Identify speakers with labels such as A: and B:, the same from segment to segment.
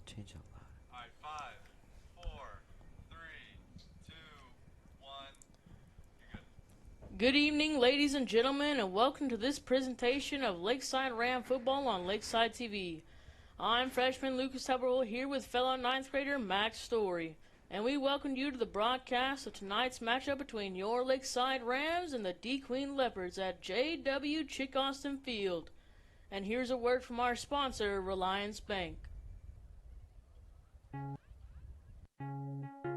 A: Change out loud.
B: All right, 5, 4, 3, 2, 1. You're good.
C: Good evening, ladies and gentlemen, and welcome to this presentation of Lakeside Ram football on Lakeside TV. I'm freshman Lucas Hubbard here with fellow 9th grader Max Story, and we welcome you to the broadcast of tonight's matchup between your Lakeside Rams and the DeQueen Leopards at J.W. Chick Austin Field. And here's a word from our sponsor, Relyance Bank.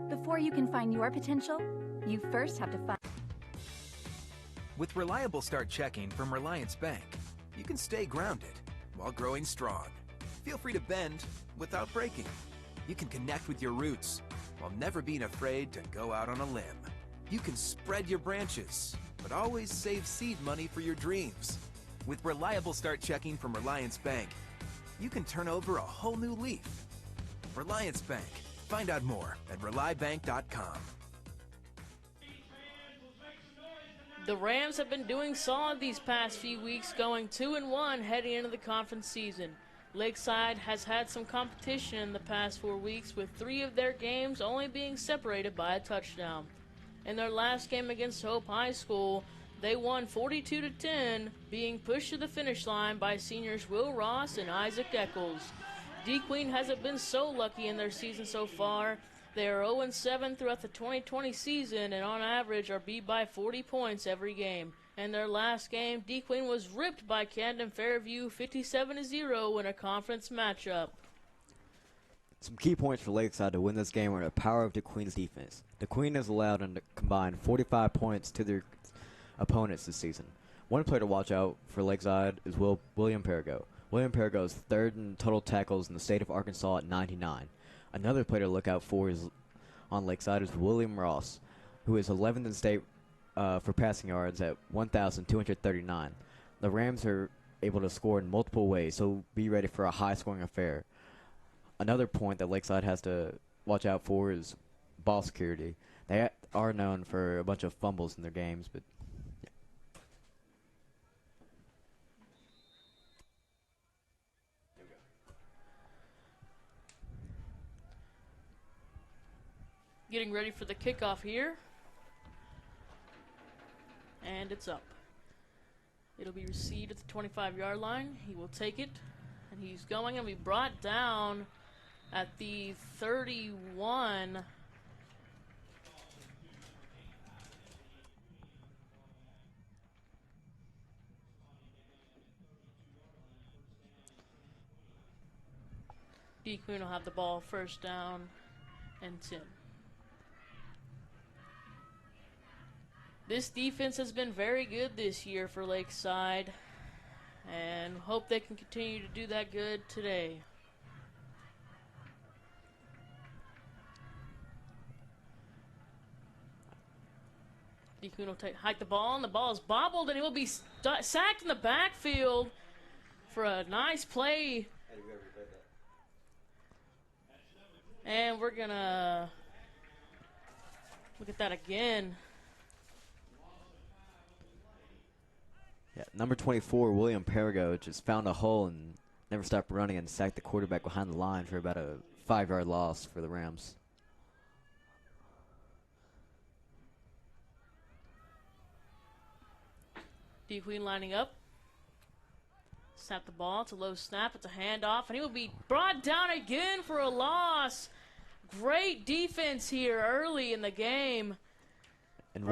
D: Before you can find your potential, you first have to find.
E: With reliable start checking from Relyance Bank, you can stay grounded while growing strong. Feel free to bend without breaking. You can connect with your roots while never being afraid to go out on a limb. You can spread your branches, but always save seed money for your dreams. With reliable start checking from Relyance Bank, you can turn over a whole new leaf. Relyance Bank. Find out more at RelyBank.com.
C: The Rams have been doing solid these past few weeks, going 2-1 heading into the conference season. Lakeside has had some competition in the past 4 weeks, with 3 of their games only being separated by a touchdown. In their last game against Hope High School, they won 42-10, being pushed to the finish line by seniors Will Ross and Isaac Eccles. DeQueen hasn't been so lucky in their season so far. They are 0-7 throughout the 2020 season and on average are beat by 40 points every game. In their last game, DeQueen was ripped by Camden Fairview 57-0 in a conference matchup.
A: Some key points for Lakeside to win this game are the power of DeQueen's defense. DeQueen has allowed them to combine 45 points to their opponents this season. One player to watch out for Lakeside is William Perigo. William Perigo is third in total tackles in the state of Arkansas at 99. Another player to look out for on Lakeside is William Ross, who is 11th in state for passing yards at 1,239. The Rams are able to score in multiple ways, so be ready for a high-scoring affair. Another point that Lakeside has to watch out for is ball security. They are known for a bunch of fumbles in their games, but
C: Getting ready for the kickoff here. And it's up. It'll be received at the 25-yard line. He will take it. And he's going to be brought down at the 31. DeQueen will have the ball first down and 10. This defense has been very good this year for Lakeside, and hope they can continue to do that good today. DeQueen will hike the ball, and the ball is bobbled, and he will be sacked in the backfield for a nice play. And we're going to look at that again.
A: yeah, number 24, William Perigo, just found a hole and never stopped running and sacked the quarterback behind the line for about a 5-yard loss for the Rams.
C: DeQueen lining up. Snap the ball. It's a low snap. It's a handoff. And he will be brought down again for a loss. Great defense here early in the game.
A: And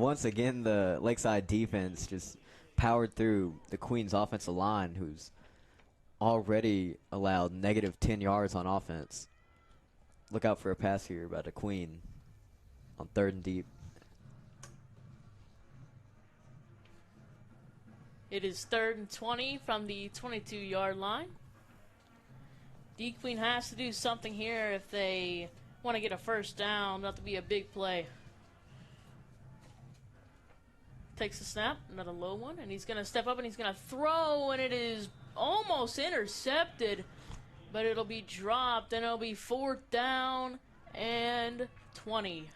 A: once again, the Lakeside defense just powered through the Queen's offensive line, who's already allowed negative 10 yards on offense. Look out for a pass here by the Queen on 3rd and deep.
C: It is 3rd and 20 from the 22-yard line. DeQueen has to do something here if they want to get a first down, not to be a big play. Takes the snap, another low one, and he's going to step up and he's going to throw, and it is almost intercepted, but it'll be dropped, and it'll be 4th down and 20.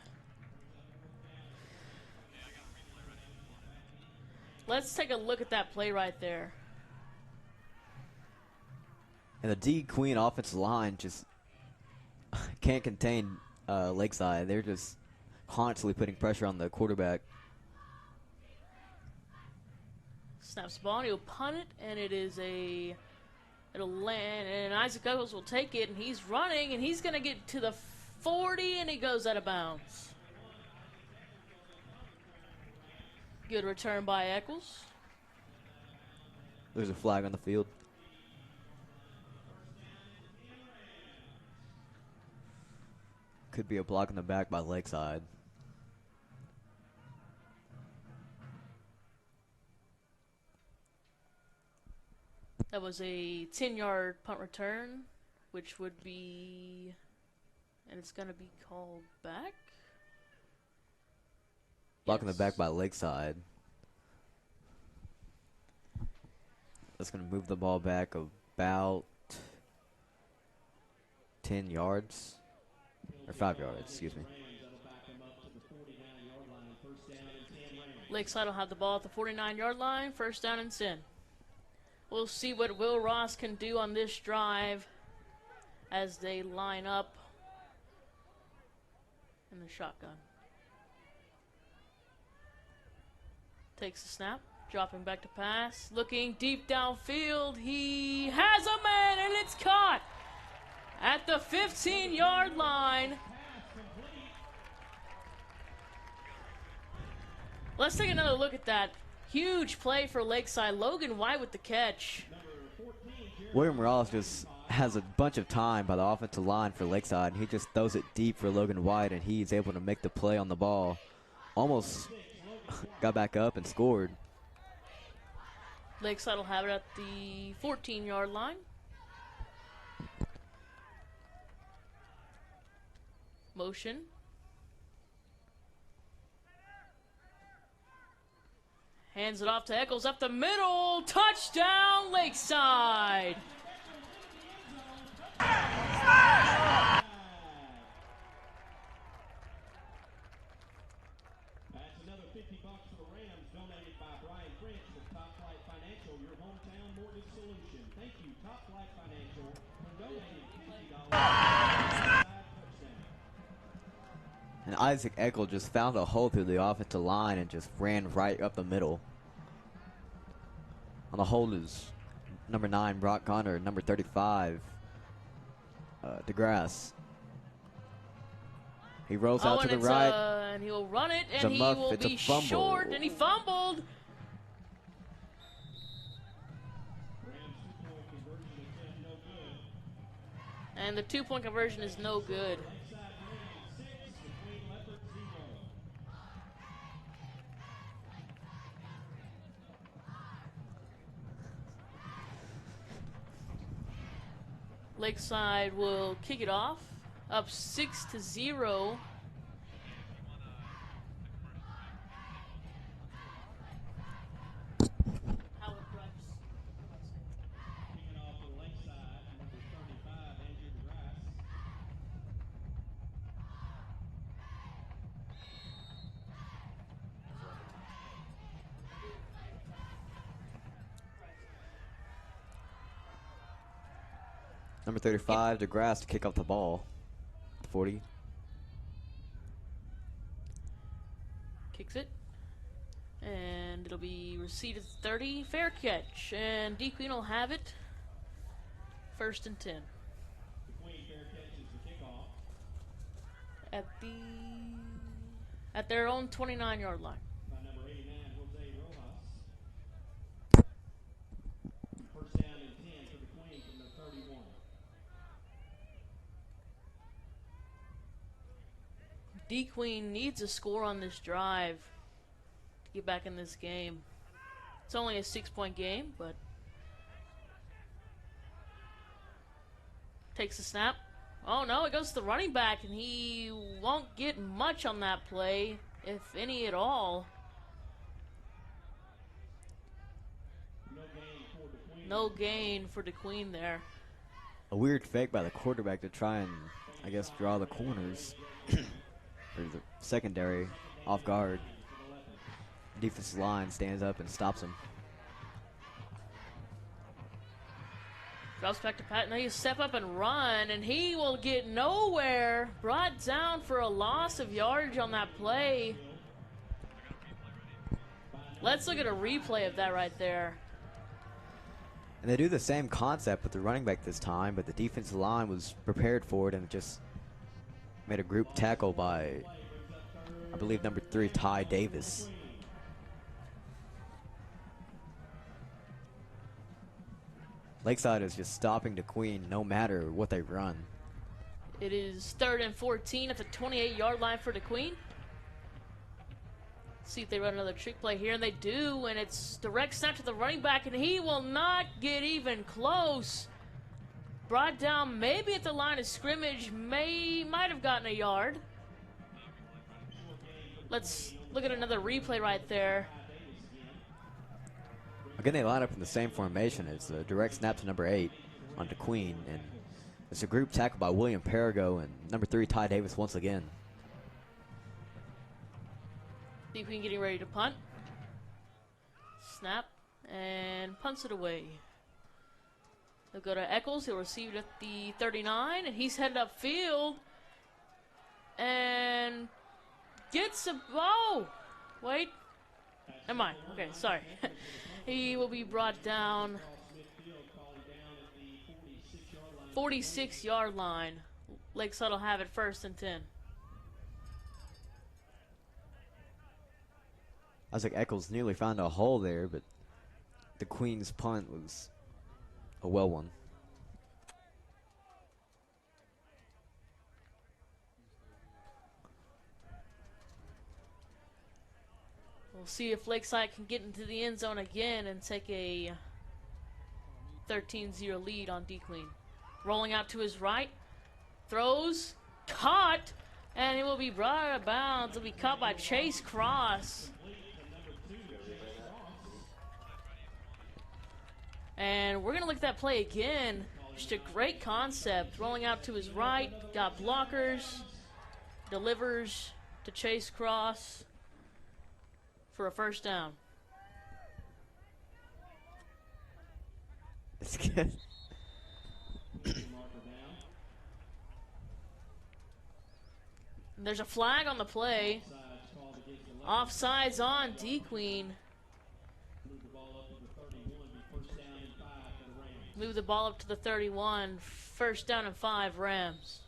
C: Let's take a look at that play right there.
A: And the DeQueen offensive line just can't contain Lakeside. They're just constantly putting pressure on the quarterback.
C: Snaps the ball, and he'll punt it, and it'll land, and Isaac Eccles will take it, and he's running, and he's going to get to the 40, and he goes out of bounds. Good return by Eccles.
A: There's a flag on the field. Could be a block in the back by Lakeside.
C: That was a 10-yard punt return, which would be, and it's going to be called back.
A: Block in the back by Lakeside. That's going to move the ball back about 10 yards. Or 5 yards, excuse me.
C: Lakeside will have the ball at the 49-yard line, first down and 10. We'll see what Will Ross can do on this drive as they line up in the shotgun. Takes the snap, dropping back to pass, looking deep downfield. He has a man, and it's caught at the 15-yard line. Let's take another look at that. Huge play for Lakeside. Logan White with the catch.
A: William Ross just has a bunch of time by the offensive line for Lakeside, and he just throws it deep for Logan White, and he's able to make the play on the ball. Almost got back up and scored.
C: Lakeside will have it at the 14-yard line. Motion. Hands it off to Eccles up the middle. Touchdown, Lakeside.
F: That's another $50 for the Rams, donated by Brian French with Top Flight Financial, your hometown mortgage solution. Thank you, Top Flight Financial, for donating $50.
A: And Isaac Eckel just found a hole through the offensive line and just ran right up the middle. On the hold is number 9, Brock Connor, number 35, DeGrasse. He rolls out to the right.
C: And he'll run it,
A: It's
C: and
A: a
C: he
A: muff.
C: will
A: It's a
C: be
A: fumble.
C: short, and he fumbled. And the two-point conversion is no good. Lakeside will kick it off, up 6-0.
A: Number 35, DeGrasse to kick off the ball. 40.
C: Kicks it. And it'll be received at 30. Fair catch. And DeQueen will have it. First and 10.
F: DeQueen fair catch is the kickoff.
C: At their own 29-yard line.
F: By number 89, Jose Rojas. First down and 10 for DeQueen from the 31.
C: DeQueen needs a score on this drive to get back in this game. It's only a 6-point game, but takes the snap. Oh no, it goes to the running back, and he won't get much on that play, if any at all. No gain for DeQueen there.
A: A weird fake by the quarterback to try and, I guess, draw the corners. Or the secondary off guard. Defensive line stands up and stops him.
C: Drops back to Pat. Now you step up and run, and he will get nowhere. Brought down for a loss of yardage on that play. Let's look at a replay of that right there.
A: And they do the same concept with the running back this time, but the defensive line was prepared for it and just made a group tackle by, I believe, number 3, Ty Davis. Lakeside is just stopping DeQueen no matter what they run.
C: It is 3rd and 14 at the 28-yard line for DeQueen. See if they run another trick play here, and they do, and it's direct snap to the running back, and he will not get even close. Brought down maybe at the line of scrimmage, might have gotten a yard. Let's look at another replay right there.
A: Again, they line up in the same formation. It's a direct snap to number 8 on DeQueen, and it's a group tackle by William Perigo and number 3, Ty Davis, once again.
C: DeQueen getting ready to punt. Snap, and punts it away. They'll go to Eccles. He'll receive it at the 39, and he's headed upfield. And gets a... Oh! Wait. Never mind. Okay, sorry. He will be brought down 46-yard line. Lakeside will have it 1st and 10.
A: I was like, Eccles nearly found a hole there, but DeQueen's punt was a well one.
C: We'll see if Lakeside can get into the end zone again and take a 13-0 lead on DeQueen. Rolling out to his right. Throws. Caught. And it will be brought out of bounds. It'll be caught by Chase Cross. And we're going to look at that play again. Just a great concept. Rolling out to his right. Got blockers. Delivers to Chase Cross for a 1st down.
A: It's good.
C: There's a flag on the play. Offsides on DeQueen. Move the ball up to the 31. 1st down and 5, Rams.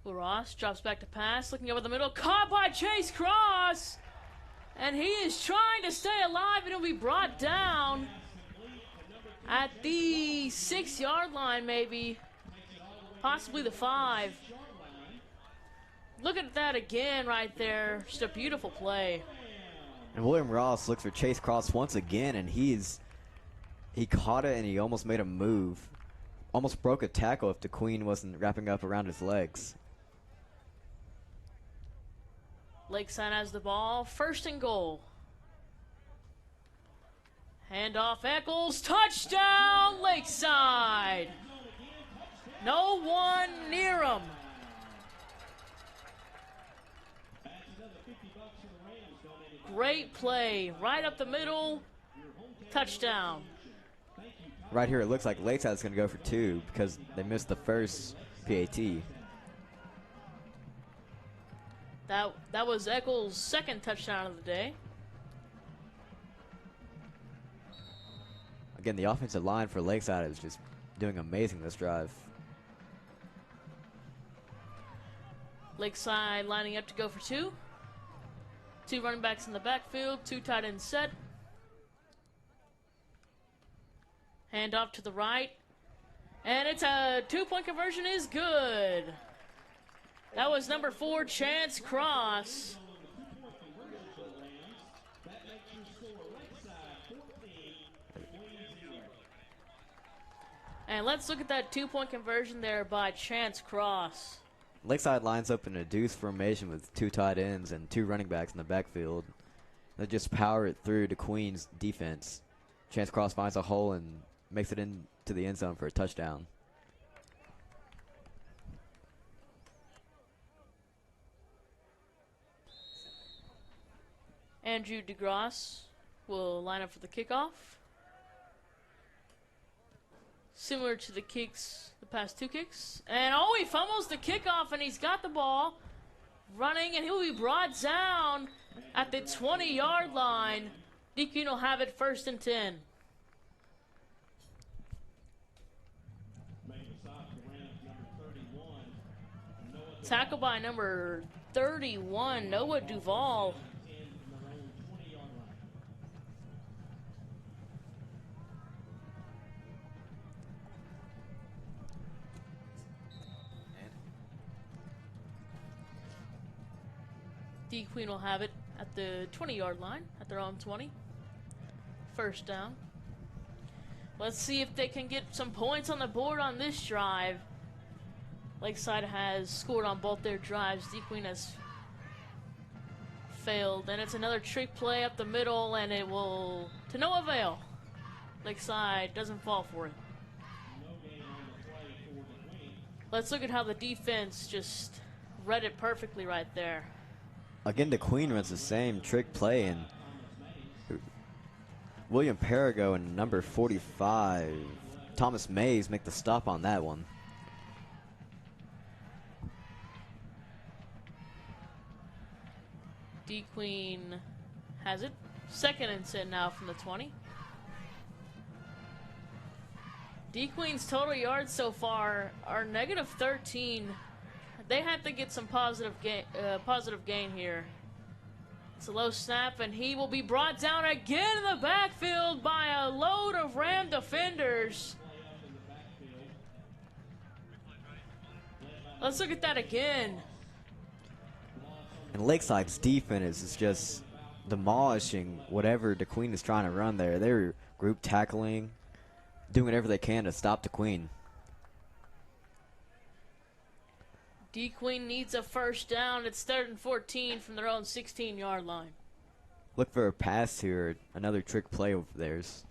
C: Ross drops back to pass, looking over the middle, caught by Chase Cross, and he is trying to stay alive, and he'll be brought down at the 6-yard line, maybe, possibly the 5. Look at that again right there. Just a beautiful play.
A: And William Ross looks for Chase Cross once again, and he caught it, and he almost made a move. Almost broke a tackle if DeQueen wasn't wrapping up around his legs.
C: Lakeside has the ball. 1st and goal. Handoff Eccles. Touchdown, Lakeside. No one near him. Great play. Right up the middle. Touchdown.
A: Right here, it looks like Lakeside's going to go for 2 because they missed the first PAT.
C: That was Eccles' 2nd touchdown of the day.
A: Again, the offensive line for Lakeside is just doing amazing this drive.
C: Lakeside lining up to go for 2. 2 running backs in the backfield, 2 tight ends set. Hand off to the right. And it's a 2-point conversion is good. That was number 4, Chance Cross. And let's look at that 2-point conversion there by Chance Cross.
A: Lakeside lines up in a deuce formation with 2 tight ends and 2 running backs in the backfield. They just power it through DeQueen's defense. Chance Cross finds a hole and makes it into the end zone for a touchdown.
C: Andrew DeGrasse will line up for the kickoff. Similar to the kicks, the past two kicks. And oh, he fumbles the kickoff and he's got the ball running and he'll be brought down at the 20-yard line. DeQueen will have it 1st and 10. Tackle by number 31, Noah Duvall. DeQueen will have it at the 20-yard line, at their own 20. 1st down. Let's see if they can get some points on the board on this drive. Lakeside has scored on both their drives. DeQueen has failed. And it's another trick play up the middle, and it will to no avail. Lakeside doesn't fall for it. Let's look at how the defense just read it perfectly right there.
A: Again, DeQueen runs the same trick play, and William Perigo and number 45, Thomas Mays, make the stop on that one.
C: DeQueen has it. 2nd and 10 now from the 20. DeQueen's total yards so far are -13. They have to get some positive gain here. It's a low snap, and he will be brought down again in the backfield by a load of Ram defenders. Let's look at that again.
A: And Lakeside's defense is just demolishing whatever DeQueen is trying to run there. They're group tackling, doing whatever they can to stop DeQueen.
C: DeQueen needs a 1st down. It's 3rd and 14 from their own 16-yard line.
A: Look for a pass here, another trick play of theirs.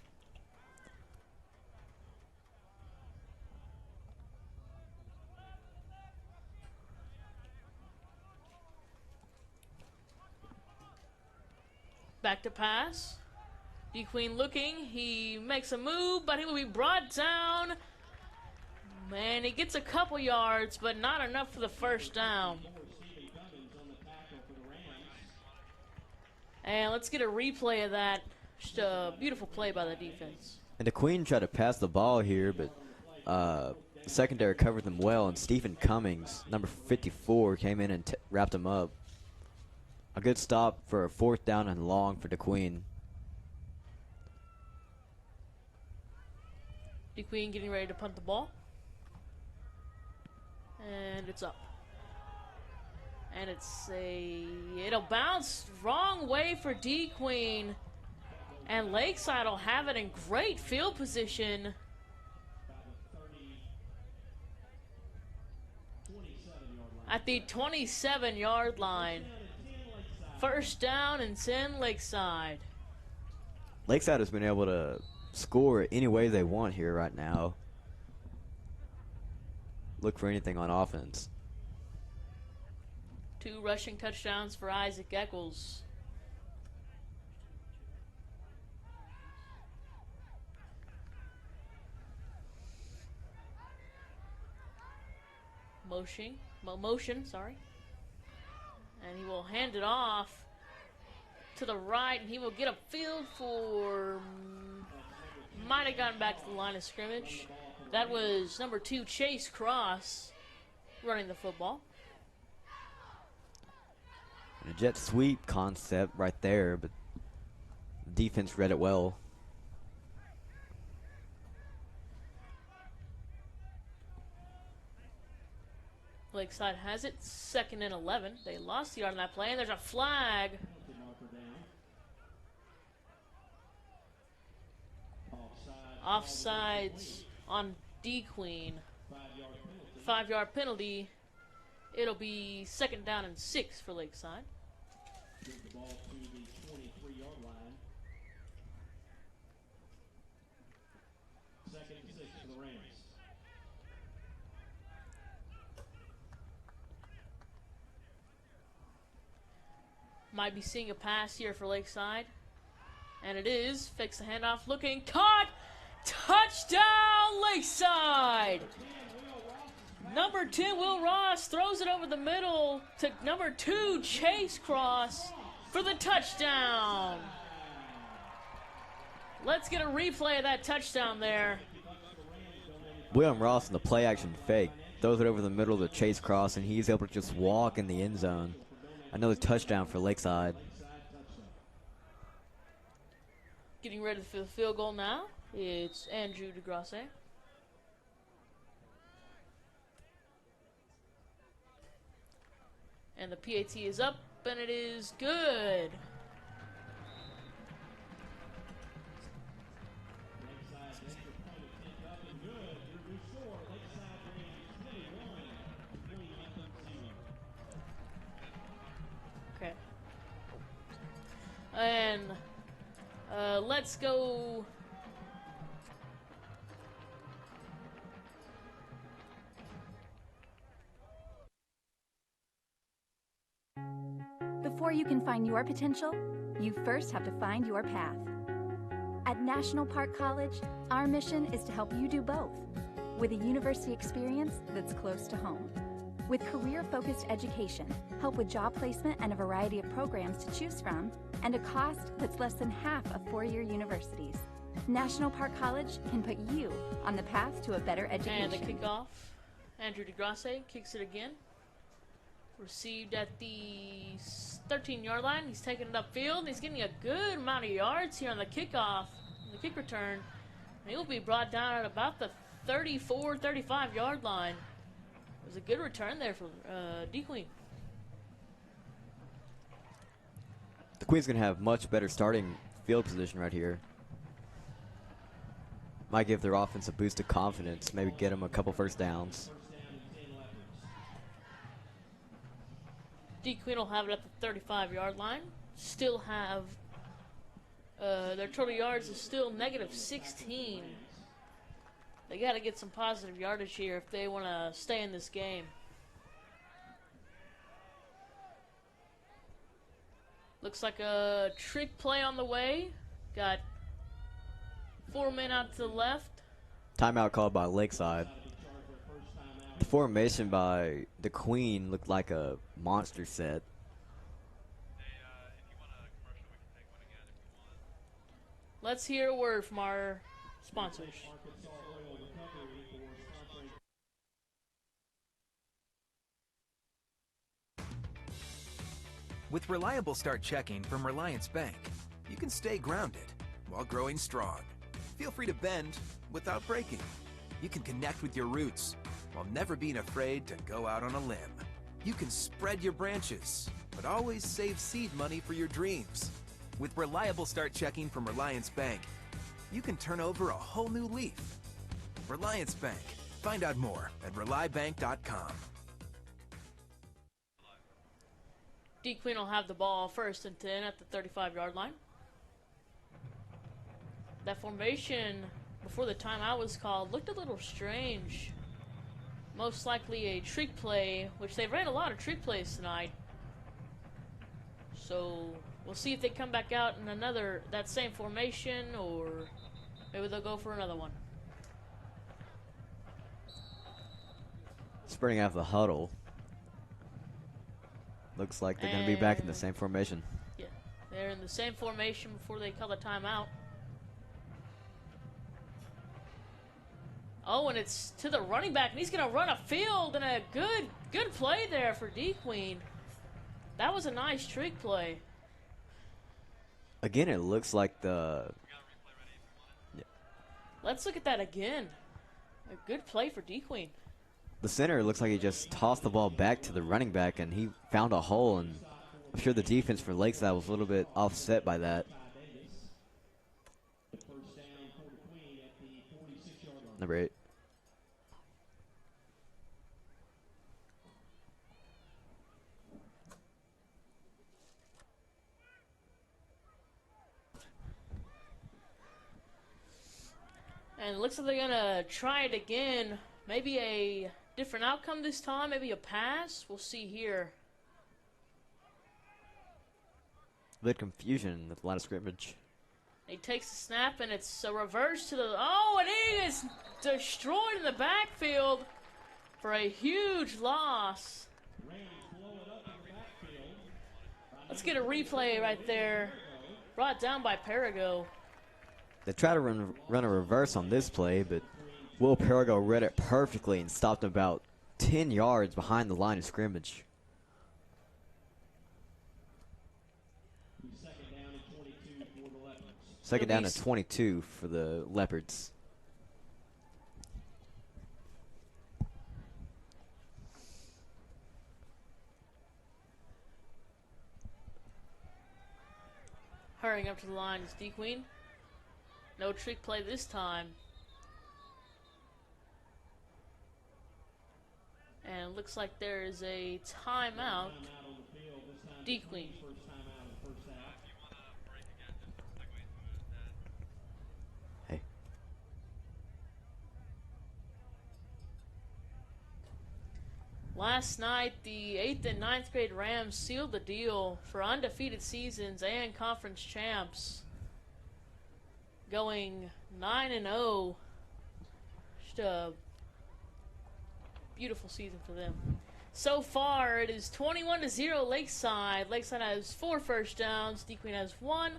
C: Back to pass. DeQueen looking. He makes a move, but he will be brought down. Man, he gets a couple yards, but not enough for the 1st down. And let's get a replay of that. Just a beautiful play by the defense.
A: And DeQueen tried to pass the ball here, but the secondary covered them well, and Stephen Cummings, number 54, came in and wrapped him up. A good stop for a 4th down and long for DeQueen.
C: DeQueen getting ready to punt the ball. And it's up. And it'll bounce wrong way for DeQueen. And Lakeside will have it in great field position. At the 27-yard line. 1st down and 10 Lakeside.
A: Lakeside has been able to score any way they want here right now. Look for anything on offense.
C: 2 rushing touchdowns for Isaac Eccles. Motion, sorry. And he will hand it off to the right, and he will get a field for, might have gotten back to the line of scrimmage. That was number 2, Chase Cross, running the football.
A: And a jet sweep concept right there, but the defense read it well.
C: Lakeside has it, 2nd and 11. They lost the yard on that play, and there's a flag. Offsides on DeQueen. 5-yard penalty. It'll be 2nd down and 6 for Lakeside.
F: Give the ball to the 23-yard line. 2nd and 6 for the Rams.
C: might be seeing a pass here for Lakeside. And it is. Fakes the handoff, looking, caught! Touchdown, Lakeside! Number 10, Will Ross, throws it over the middle to number 2, Chase Cross, for the touchdown. Let's get a replay of that touchdown there.
A: William Ross in the play action fake throws it over the middle to Chase Cross, and he's able to just walk in the end zone. Another touchdown for Lakeside.
C: Getting ready for the field goal now. It's Andrew DeGrasse. And the PAT is up, and it is good. Okay. And let's go.
D: Before you can find your potential, you first have to find your path. At National Park College, our mission is to help you do both, with a university experience that's close to home. With career-focused education, help with job placement and a variety of programs to choose from, and a cost that's less than half of four-year universities, National Park College can put you on the path to a better education.
C: And the kickoff, Andrew DeGrasse kicks it again. Received at the 13-yard line. He's taking it upfield. He's getting a good amount of yards here on the kickoff, the kick return. And he'll be brought down at about the 34, 35-yard line. It was a good return there for DeQueen.
A: DeQueen's going to have much better starting field position right here. Might give their offense a boost of confidence, maybe get them a couple first downs.
C: DeQueen will have it at the 35-yard line. Still have their total yards is still negative 16. They got to get some positive yardage here if they want to stay in this game. Looks like a trick play on the way. Got 4 men out to the left.
A: Timeout called by Lakeside. The formation by DeQueen looked like a monster set.
C: Let's hear a word from our sponsors.
E: With reliable start checking from Relyance Bank, you can stay grounded while growing strong. Feel free to bend without breaking. You can connect with your roots while never being afraid to go out on a limb. You can spread your branches, but always save seed money for your dreams. With reliable start checking from Relyance Bank, you can turn over a whole new leaf. Relyance Bank. Find out more at RelyBank.com.
C: DeQueen will have the ball 1st and 10 at the 35-yard line. That formation before the timeout was called looked a little strange. Most likely a trick play, which they've ran a lot of trick plays tonight. So we'll see if they come back out in that same formation, or maybe they'll go for another one.
A: Spreading out the huddle. Looks like they're going to be back in the same formation.
C: Yeah, they're in the same formation before they call the timeout. Oh, and it's to the running back, and he's going to run a field, and a good play there for DeQueen. That was a nice trick play.
A: Again, it looks like the... Yeah.
C: Let's look at that again. A good play for DeQueen.
A: The center looks like he just tossed the ball back to the running back, and he found a hole, and I'm sure the defense for Lakeside was a little bit offset by that. Number 8.
C: And it looks like they're going to try it again. Maybe a different outcome this time. Maybe a pass. We'll see here.
A: A bit confusion at the line of scrimmage.
C: He takes the snap, and it's a reverse to the... Oh, and he is destroyed in the backfield for a huge loss. Let's get a replay right there. Brought down by Perigo.
A: They try to run a reverse on this play, but Will Perigo read it perfectly and stopped him about 10 yards behind the line of scrimmage. Second down and 22 for the Leopards.
C: Hurrying up to the line is DeQueen. No trick play this time. And it looks like there is a timeout. DeQueen.
A: Hey.
C: Last night, the 8th and 9th grade Rams sealed the deal for undefeated seasons and conference champs. Going 9-0. Just a beautiful season for them. So far, it is 21-0 Lakeside. Lakeside has 4 first downs. DeQueen has 1.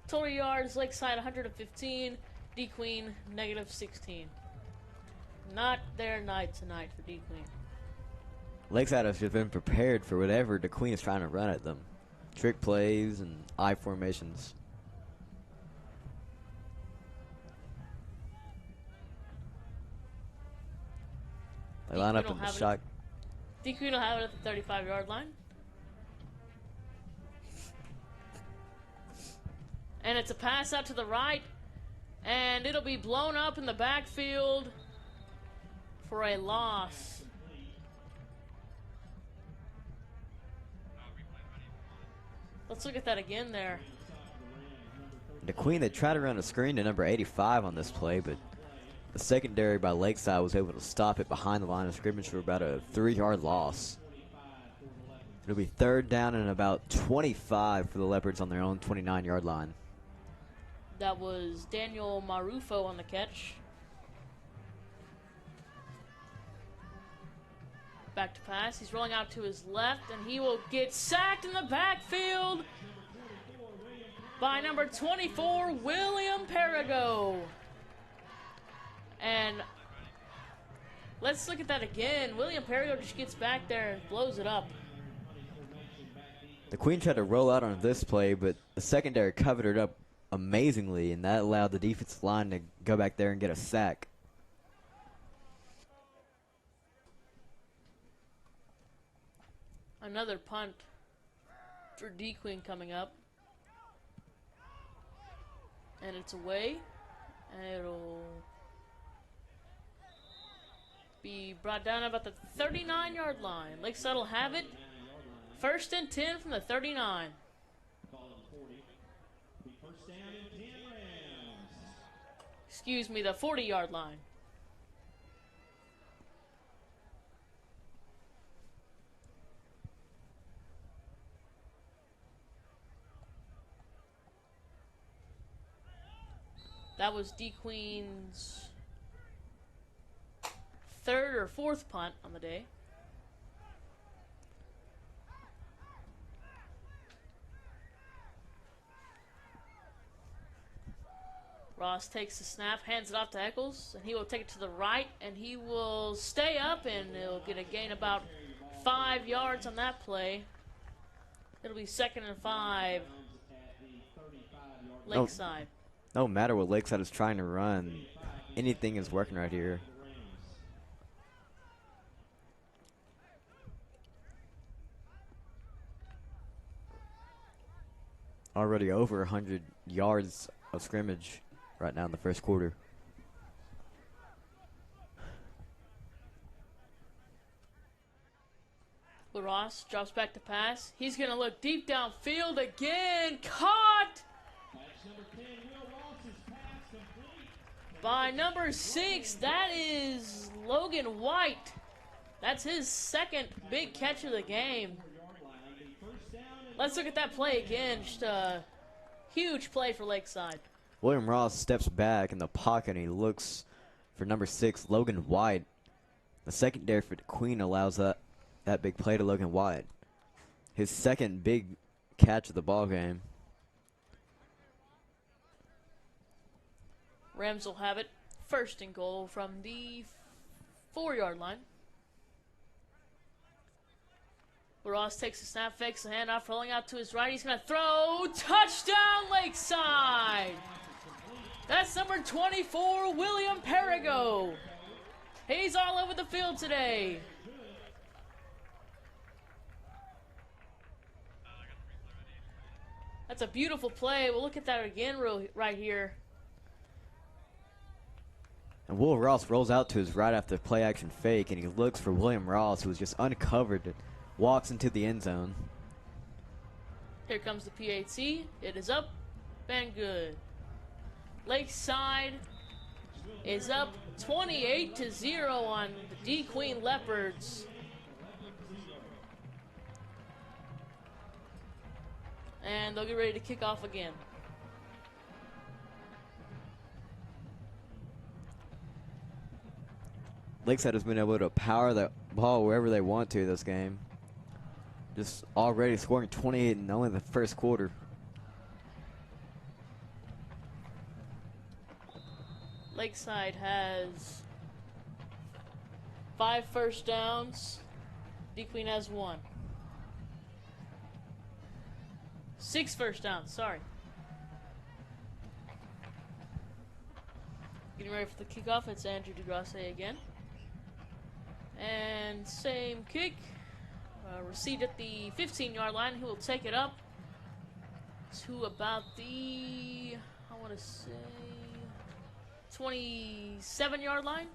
C: Total yards, Lakeside 115. DeQueen -16. Not their night tonight for DeQueen.
A: Lakeside has been prepared for whatever DeQueen is trying to run at them. Trick plays and I formations. They line up in the shot.
C: DeQueen will have it at the 35-yard line. And it's a pass out to the right. And it'll be blown up in the backfield for a loss. Let's look at that again there.
A: DeQueen, they tried to run a screen to number 85 on this play, but the secondary by Lakeside was able to stop it behind the line of scrimmage for about a 3-yard loss. It'll be 3rd down and about 25 for the Leopards on their own 29-yard line.
C: That was Daniel Marufo on the catch. Back to pass. He's rolling out to his left, and he will get sacked in the backfield by number 24, William Perigo. And let's look at that again. William Perigo just gets back there and blows it up.
A: The Queen tried to roll out on this play, but the secondary covered it up amazingly, and that allowed the defensive line to go back there and get a sack.
C: Another punt for DeQueen coming up. And it's away. And it'll be brought down about the 39-yard line. Lakeside will have it. 1st and 10 from the 39. Excuse me, the 40-yard line. That was DeQueen's 3rd or 4th punt on the day. Ross takes the snap, hands it off to Eccles, and he will take it to the right, and he will stay up, and he'll get a gain about 5 yards on that play. It'll be 2nd and 5. Lakeside.
A: No matter what Lakeside is trying to run, anything is working right here. Already over 100 yards of scrimmage right now in the first quarter.
C: Ross drops back to pass. He's going to look deep downfield again. Caught by number 6. That is Logan White. That's his 2nd big catch of the game. Let's look at that play again. Just a huge play for Lakeside.
A: William Ross steps back in the pocket and he looks for number 6, Logan White. The secondary for DeQueen allows that big play to Logan White. His second big catch of the ball game.
C: Rams will have it first and goal from the 4-yard line. Ross takes a snap, fakes the handoff, rolling out to his right. He's going to throw. Touchdown, Lakeside! That's number 24, William Perigo. He's all over the field today. That's a beautiful play. We'll look at that again right here.
A: And Will Ross rolls out to his right after the play action fake, and he looks for William Ross, who was just uncovered, and walks into the end zone.
C: Here comes the PAT. It is up and good. Lakeside is up 28-0 on the DeQueen Leopards. And they'll get ready to kick off again.
A: Lakeside has been able to power the ball wherever they want to this game. Just already scoring 28 in only the first quarter.
C: Lakeside has 5 first downs. DeQueen has 1. 6 first downs, sorry. Getting ready for the kickoff, it's Andrew DeGrasse again. And same kick. Received at the 15-yard line. He will take it up to about the, I want to say, 27-yard line.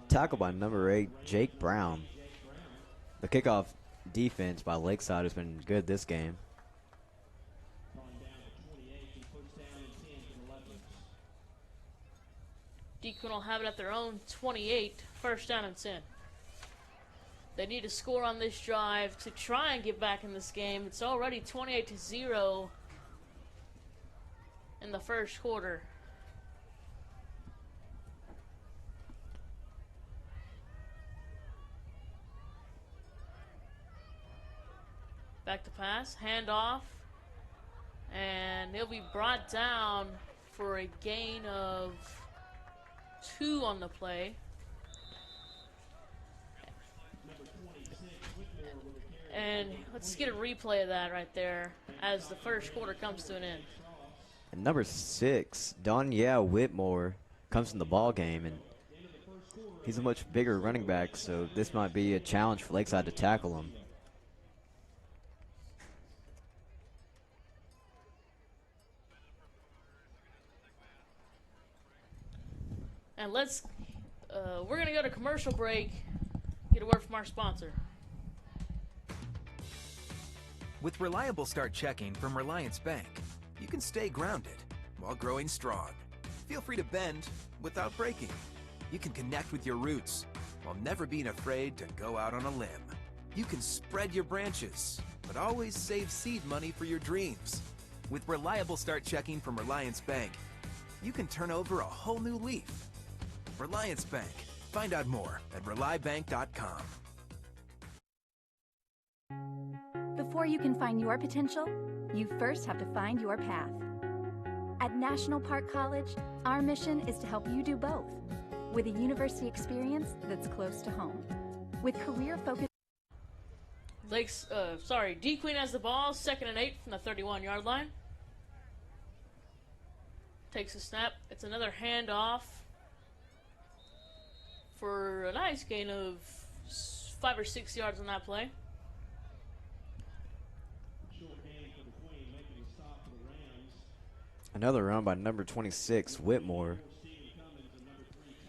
A: Tackled by number 8, Jake Brown. The kickoff defense by Lakeside has been good this game.
C: DeQueen will have it at their own 28, first down and 10. They need to score on this drive to try and get back in this game. It's already 28-0 in the first quarter. Back to pass, handoff, and he'll be brought down for a gain of 2 on the play. And let's get a replay of that right there as the first quarter comes to an end.
A: And number 6, Donyell Whitmore, comes in the ball game, and he's a much bigger running back, so this might be a challenge for Lakeside to tackle him.
C: And we're going to go to commercial break, get a word from our sponsor.
E: With reliable start checking from Relyance Bank, you can stay grounded while growing strong. Feel free to bend without breaking. You can connect with your roots while never being afraid to go out on a limb. You can spread your branches, but always save seed money for your dreams. With reliable start checking from Relyance Bank, you can turn over a whole new leaf. Relyance Bank. Find out more at RelyBank.com.
D: Before you can find your potential, you first have to find your path. At National Park College, our mission is to help you do both, with a university experience that's close to home. With career-focused...
C: DeQueen has the ball, 2nd and 8 from the 31-yard line. Takes a snap. It's another handoff for a nice gain of 5 or 6 yards on that play.
A: Another run by number 26, Whitmore.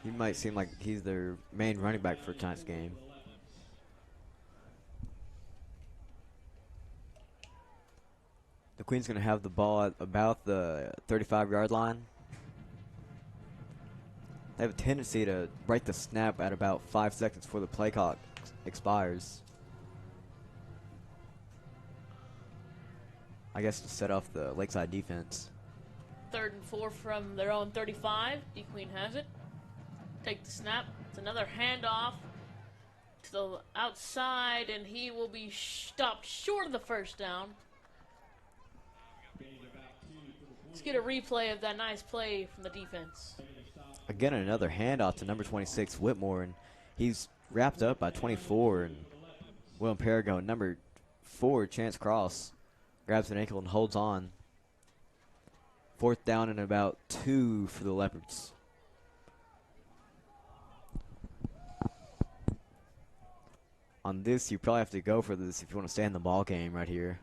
A: He might seem like he's their main running back for tonight's game. The Queen's going to have the ball at about the 35-yard line. They have a tendency to break the snap at about 5 seconds before the play clock expires. I guess, to set off the Lakeside defense.
C: 3rd and 4 from their own 35. DeQueen has it. Take the snap. It's another handoff to the outside, and he will be stopped short of the first down. Let's get a replay of that nice play from the defense.
A: Again, another handoff to number 26, Whitmore, and he's wrapped up by 24, and William Perigo, number 4, Chance Cross, grabs an ankle and holds on. 4th down and about 2 for the Leopards. On this, you probably have to go for this if you want to stay in the ball game right here.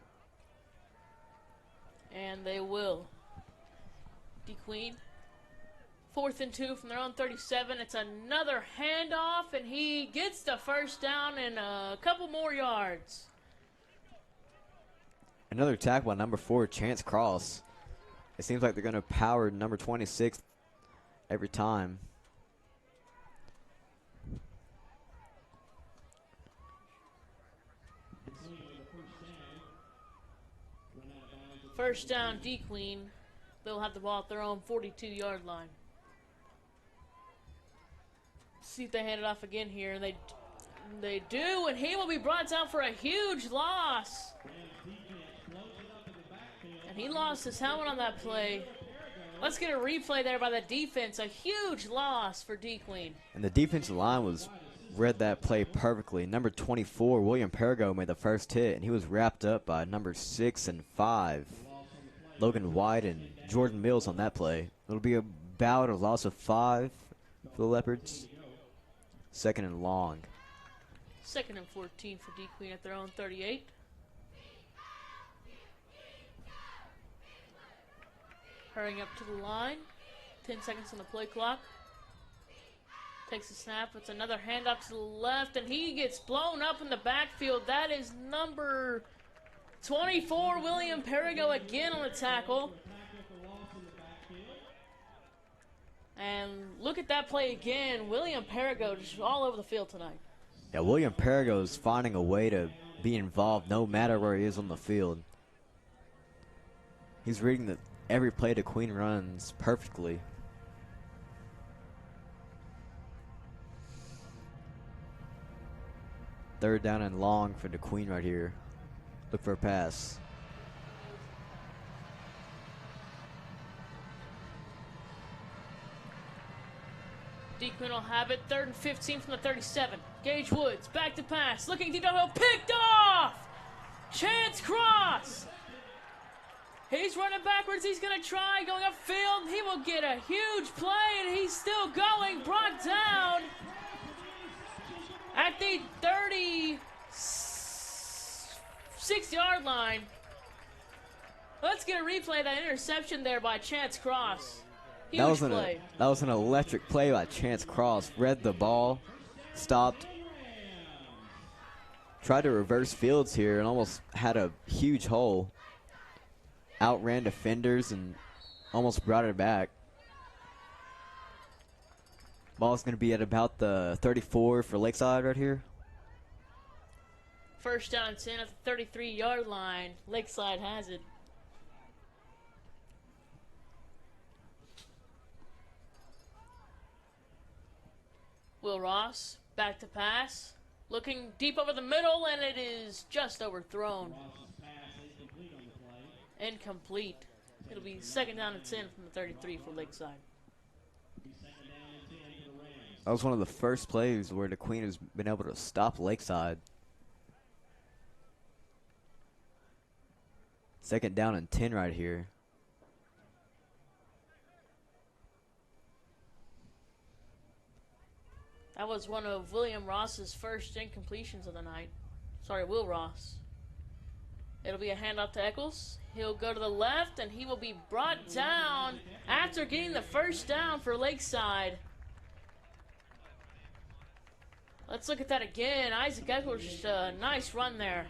C: And they will. DeQueen. 4th and 2 from their own 37. It's another handoff, and he gets the first down and a couple more yards.
A: Another tackle by number 4, Chance Cross. It seems like they're going to power number 26 every time.
C: First down, DeQueen. They'll have the ball at their own 42-yard line. See if they hand it off again here, and they do, and he will be brought down for a huge loss. And he lost his helmet on that play. Let's get a replay there by the defense. A huge loss for DeQueen.
A: And the defensive line read that play perfectly. Number 24, William Perigo, made the first hit, and he was wrapped up by number 6 and 5, Logan White and Jordan Mills on that play. It'll be about a loss of 5 for the Leopards. 2nd and long.
C: 2nd and 14 for DeQueen at their own 38. Hurrying up to the line. 10 seconds on the play clock. Takes a snap. It's another handoff to the left, and he gets blown up in the backfield. That is number 24, William Perigo, again on the tackle. And look at that play again. William Perigo just all over the field tonight.
A: Yeah, William Perigo is finding a way to be involved no matter where he is on the field. He's reading every play DeQueen runs perfectly. Third down and long for DeQueen right here. Look for a pass.
C: DeQueen will have it. 3rd and 15 from the 37. Gage Woods, back to pass. Looking deep downhill, picked off! Chance Cross! He's running backwards. He's going to try going upfield. He will get a huge play, and he's still going. Brought down at the 36-yard line. Let's get a replay of that interception there by Chance Cross. Huge play.
A: That was an electric play by Chance Cross. Read the ball, stopped, tried to reverse fields here, and almost had a huge hole. Outran defenders and almost brought it back. Ball's going to be at about the 34 for Lakeside right here.
C: First down and 10 at the 33-yard line. Lakeside has it. Will Ross back to pass. Looking deep over the middle, and it is just overthrown. Incomplete. It'll be 2nd down and 10 from the 33 for Lakeside.
A: That was one of the first plays where DeQueen has been able to stop Lakeside. 2nd down and 10 right here.
C: That was one of William Ross's first incompletions of the night. Sorry, Will Ross. It'll be a handoff to Eccles. He'll go to the left, and he will be brought down after getting the first down for Lakeside. Let's look at that again. Isaac Eccles, just a nice run there.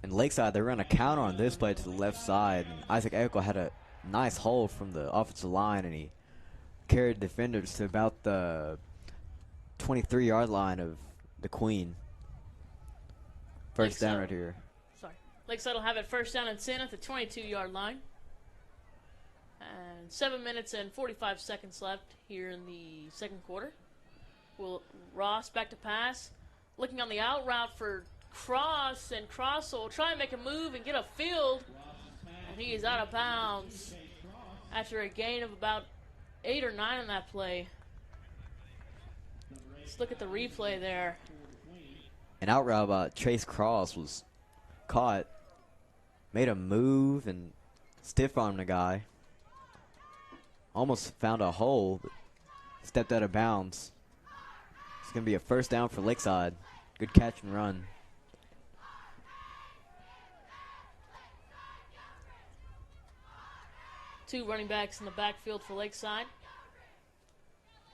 A: And Lakeside, they run a counter on this play to the left side. And Isaac Eccles had a nice hole from the offensive line, and he carried defenders to about the 23-yard line of DeQueen. First down right here.
C: Sorry. Lakeside will have it first down and 10 at the 22-yard line. And 7 minutes and 45 seconds left here in the second quarter. Ross back to pass. Looking on the out route for Cross, and Cross will try and make a move and get a field. And he is out of bounds after a gain of about 8 or 9 on that play. Let's look at the replay there.
A: An out route by Chase Cross was caught, made a move and stiff-armed the guy. Almost found a hole, but stepped out of bounds. It's going to be a first down for Lakeside. Good catch and run.
C: Two running backs in the backfield for Lakeside.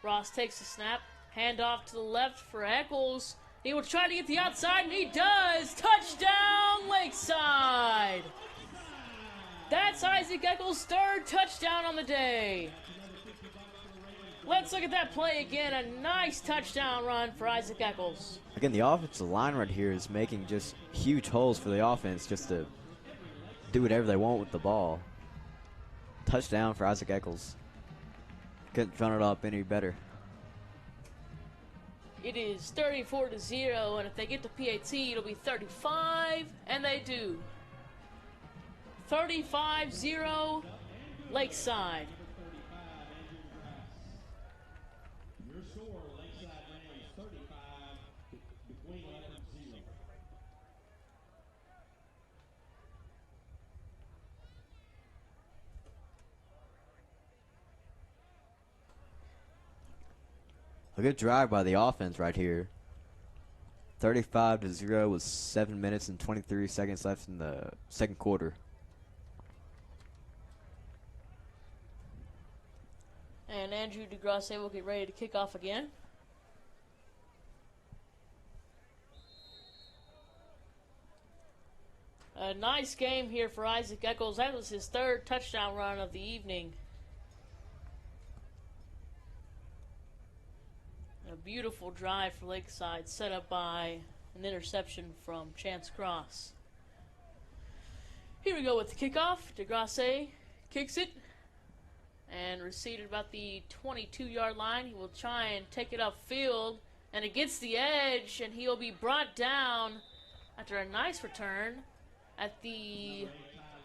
C: Ross takes the snap. Hand off to the left for Eccles. He will try to get the outside, and he does. Touchdown, Lakeside. That's Isaac Eccles' third touchdown on the day. Let's look at that play again. A nice touchdown run for Isaac Eccles.
A: Again, the offensive line right here is making just huge holes for the offense just to do whatever they want with the ball. Touchdown for Isaac Eccles. Couldn't run it up any better.
C: It is 34-0, and if they get to PAT, it'll be 35, and they do. 35-0, Lakeside.
F: Your score, Lakeside Rams 35, DeQueen Leopard 0.
A: A good drive by the offense right here. 35-0 with 7 minutes and 23 seconds left in the second quarter.
C: And Andrew DeGrasse will get ready to kick off again. A nice game here for Isaac Eccles. That was his third touchdown run of the evening. A beautiful drive for Lakeside, set up by an interception from Chance Cross. Here we go with the kickoff. DeGrasse kicks it and received about the 22-yard line. He will try and take it upfield, and it gets the edge, and he'll be brought down after a nice return at the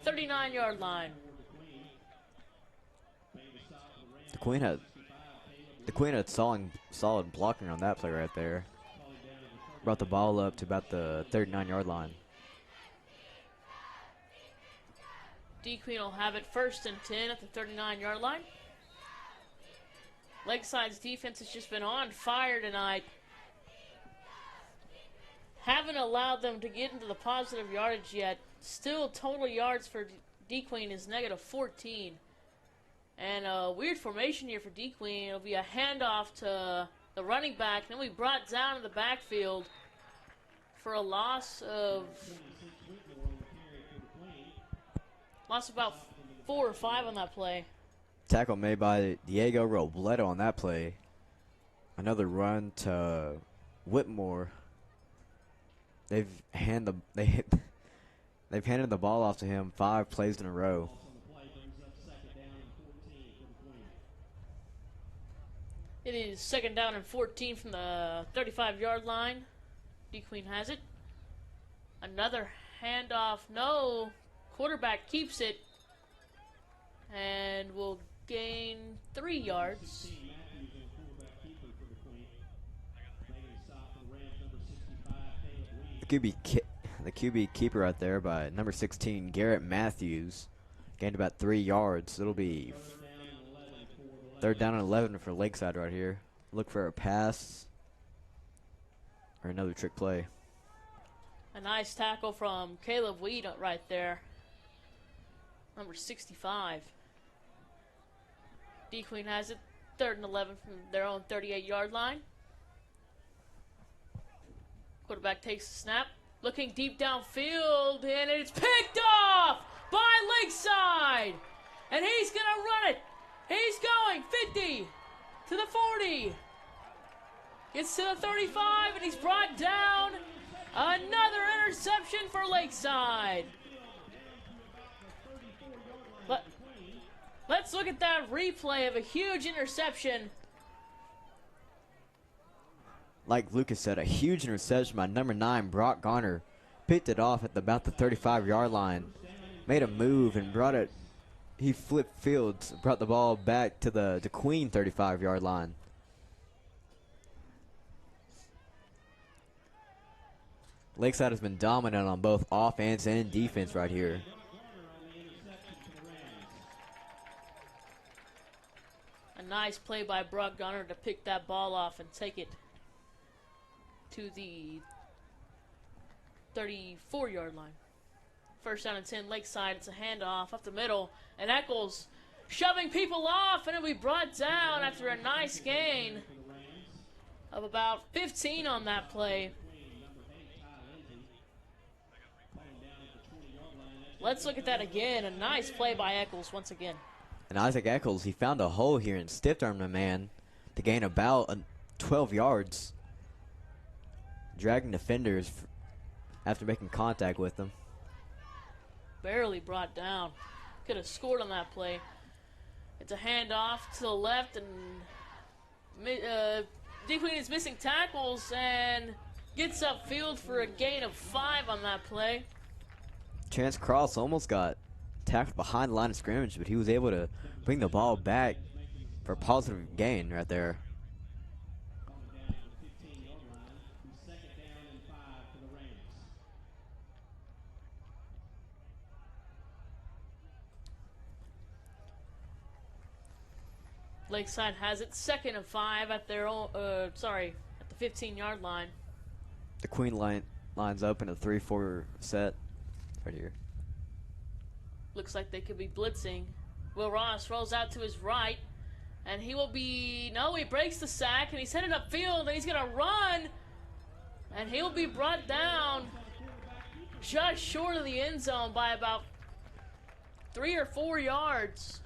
C: 39-yard line.
A: DeQueen had solid blocking on that play right there. Brought the ball up to about the 39-yard line.
C: DeQueen will have it first and 10 at the 39-yard line. Lakeside's defense has just been on fire tonight. Haven't allowed them to get into the positive yardage yet. Still, total yards for DeQueen is -14. And a weird formation here for DeQueen. It'll be a handoff to the running back. Then we brought down in the backfield for a loss of about 4 or 5 on that play.
A: Tackle made by Diego Robledo on that play. Another run to Whitmore. They've handed the ball off to him 5 plays in a row.
C: It is second down and 14 from the 35-yard line. DeQueen has it. Another handoff. No. Quarterback keeps it and will gain 3 yards.
A: The QB keeper right there by number 16, Garrett Matthews, gained about 3 yards. It'll be third down and 11 for Lakeside right here. Look for a pass or another trick play.
C: A nice tackle from Caleb Weed right there. Number 65. DeQueen has it. Third and 11 from their own 38-yard line. Quarterback takes the snap. Looking deep downfield, and it's picked off by Lakeside. And he's going to run it. He's going 50 to the 40. Gets to the 35, and he's brought down. Another interception for Lakeside. Let's look at that replay of a huge interception.
A: Like Lucas said, a huge interception by number 9, Brock Garner. Picked it off at about the 35-yard line. Made a move and brought it. He flipped fields, brought the ball back to the DeQueen 35-yard line. Lakeside has been dominant on both offense and defense right here.
C: A nice play by Brock Garner to pick that ball off and take it to the 34-yard line. First down and 10, Lakeside. It's a handoff up the middle, and Eccles shoving people off, and it'll be brought down after a nice gain of about 15 on that play. Let's look at that again. A nice play by Eccles once again.
A: And Isaac Eccles, he found a hole here and stiff-armed a man to gain about 12 yards, dragging defenders after making contact with them.
C: Barely brought down. Could have scored on that play. It's a handoff to the left, and DeQueen is missing tackles and gets upfield for a gain of 5 on that play.
A: Chance Cross almost got tackled behind the line of scrimmage, but he was able to bring the ball back for a positive gain right there.
C: Lakeside has it 2nd and 5 at their own, at the 15-yard line.
A: DeQueen lines up in a 3-4 set right here.
C: Looks like they could be blitzing. Will Ross rolls out to his right, and he he breaks the sack, and he's headed upfield, and he's going to run, and he'll be brought down just short of the end zone by about 3 or 4 yards.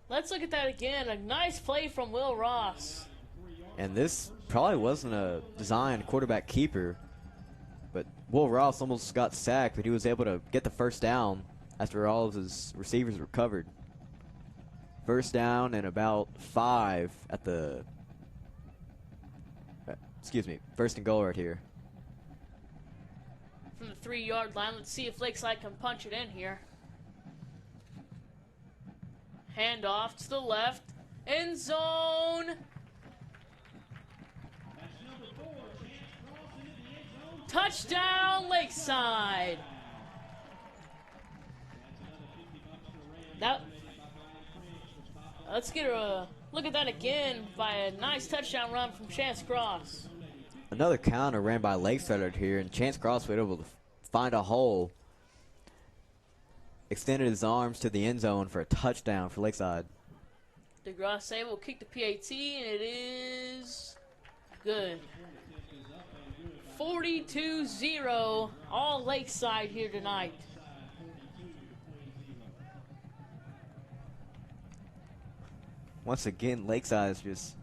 C: Let's look at that again. A nice play from Will Ross.
A: And this probably wasn't a designed quarterback keeper, but Will Ross almost got sacked, but he was able to get the first down after all of his receivers were covered. First down and about 5 at the, first and goal right here.
C: From the 3-yard line, let's see if Lakeside can punch it in here. Handoff to the left. End zone. Touchdown, Lakeside. Let's get a look at that again by a nice touchdown run from Chance Cross.
A: Another counter ran by Lakeside right here, and Chance Cross was able to find a hole. Extended his arms to the end zone for a touchdown for Lakeside.
C: DeGrasse will kick the PAT, and it is good. 42-0, all Lakeside here tonight.
A: Once again, Lakeside is just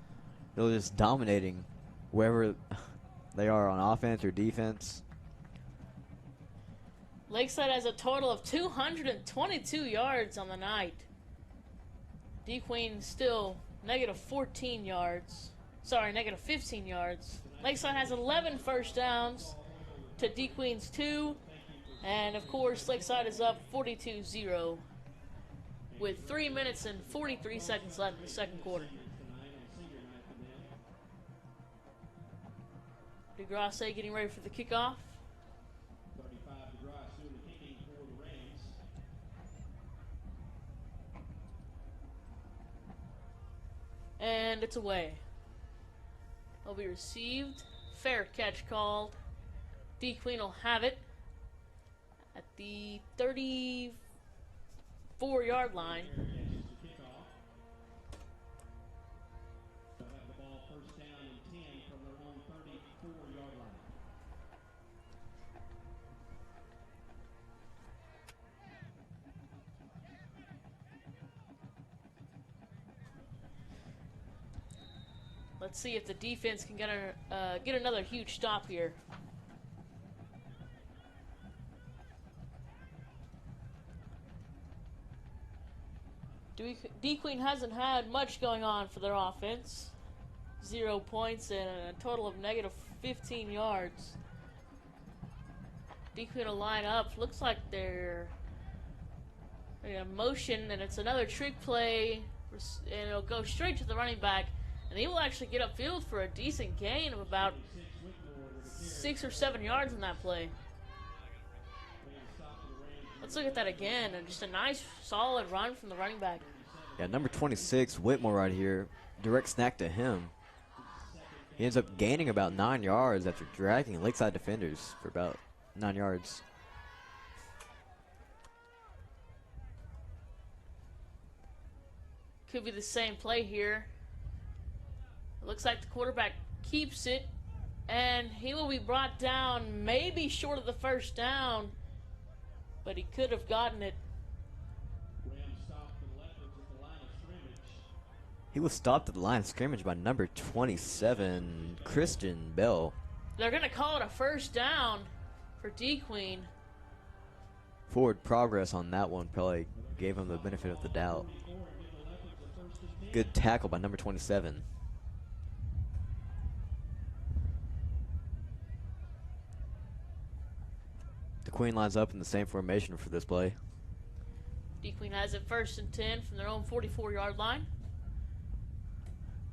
A: dominating wherever they are on offense or defense.
C: Lakeside has a total of 222 yards on the night. DeQueen still negative 15 yards. Lakeside has 11 first downs to DeQueen's 2. And, of course, Lakeside is up 42-0 with 3 minutes and 43 seconds left in the second quarter. DeGrasse getting ready for the kickoff. And it's away. Will be received. Fair catch called. DeQueen will have it at the 34-yard line. Let's see if the defense can get another huge stop here. DeQueen hasn't had much going on for their offense. 0 points and a total of negative 15 yards. DeQueen will line up. Looks like they're in motion, and it's another trick play, and it'll go straight to the running back, and he will actually get upfield for a decent gain of about 6 or 7 yards in that play. Let's look at that again, and just a nice, solid run from the running back.
A: Yeah, number 26, Whitmore right here. Direct snack to him. He ends up gaining about 9 yards after dragging Lakeside defenders for about 9 yards.
C: Could be the same play here. It looks like the quarterback keeps it, and he will be brought down maybe short of the first down, but he could have gotten it.
A: He was stopped at the line of scrimmage by number 27, Christian Bell.
C: They're going to call it a first down for DeQueen.
A: Forward progress on that one probably gave him the benefit of the doubt. Good tackle by number 27. DeQueen lines up in the same formation for this play.
C: DeQueen has it 1st and 10 from their own 44-yard line.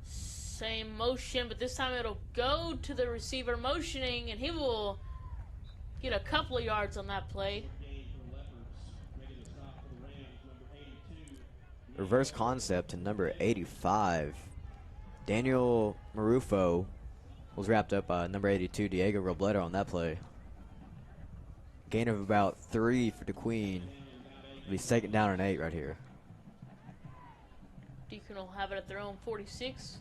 C: Same motion, but this time it'll go to the receiver motioning, and he will get a couple of yards on that play.
A: Reverse concept to number 85. Daniel Marufo was wrapped up by number 82, Diego Robledo, on that play. Gain of about 3 for DeQueen. It'll be 2nd down and 8 right here.
C: DeQueen will have it at their own 46.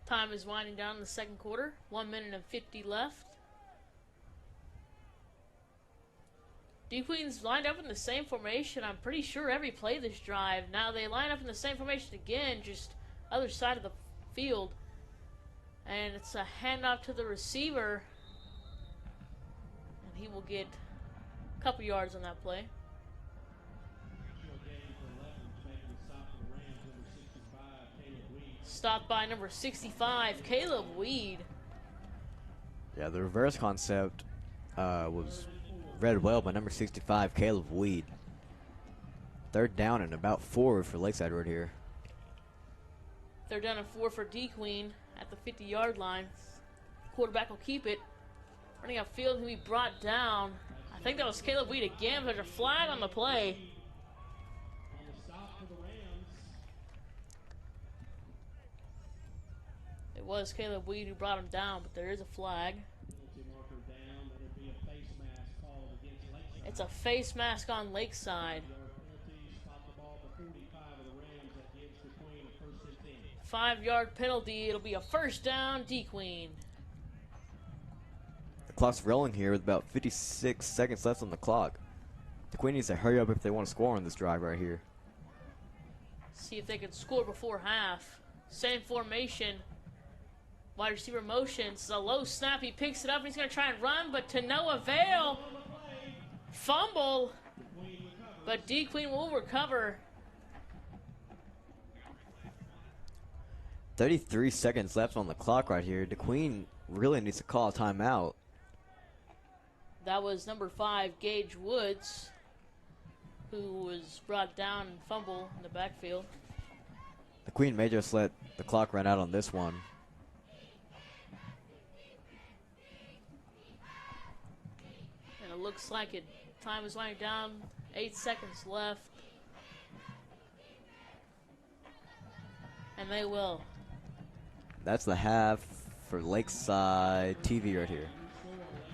C: Time is winding down in the second quarter. 1 minute and 50 left. DeQueen's lined up in the same formation, I'm pretty sure, every play this drive. Now they line up in the same formation again, just other side of the field. And it's a handoff to the receiver. And he will get a couple yards on that play. Stopped by number 65, Caleb Weed.
A: Yeah, the reverse concept was read well by number 65, Caleb Weed. 3rd down and about 4 for Lakeside right here.
C: 3rd down and 4 for DeQueen at the 50-yard line. Quarterback will keep it. Running upfield, he'll be brought down. I think that was Caleb Weed again, but there's a flag on the play. It was Caleb Weed who brought him down, but there is a flag. It's a face mask on Lakeside. 5-yard penalty. It'll be a first down, DeQueen.
A: The clock's rolling here with about 56 seconds left on the clock. DeQueen needs to hurry up if they want to score on this drive right here.
C: See if they can score before half. Same formation. Wide receiver motions. It's a low snap. He picks it up and he's going to try and run, but to no avail. Fumble. But DeQueen will recover.
A: 33 seconds left on the clock right here. DeQueen really needs to call a timeout.
C: That was number 5, Gage Woods, who was brought down and fumble in the backfield.
A: DeQueen may just let the clock run out on this one.
C: And it looks like it. Time is winding down. 8 seconds left. And they will.
A: That's the half for Lakeside TV right here.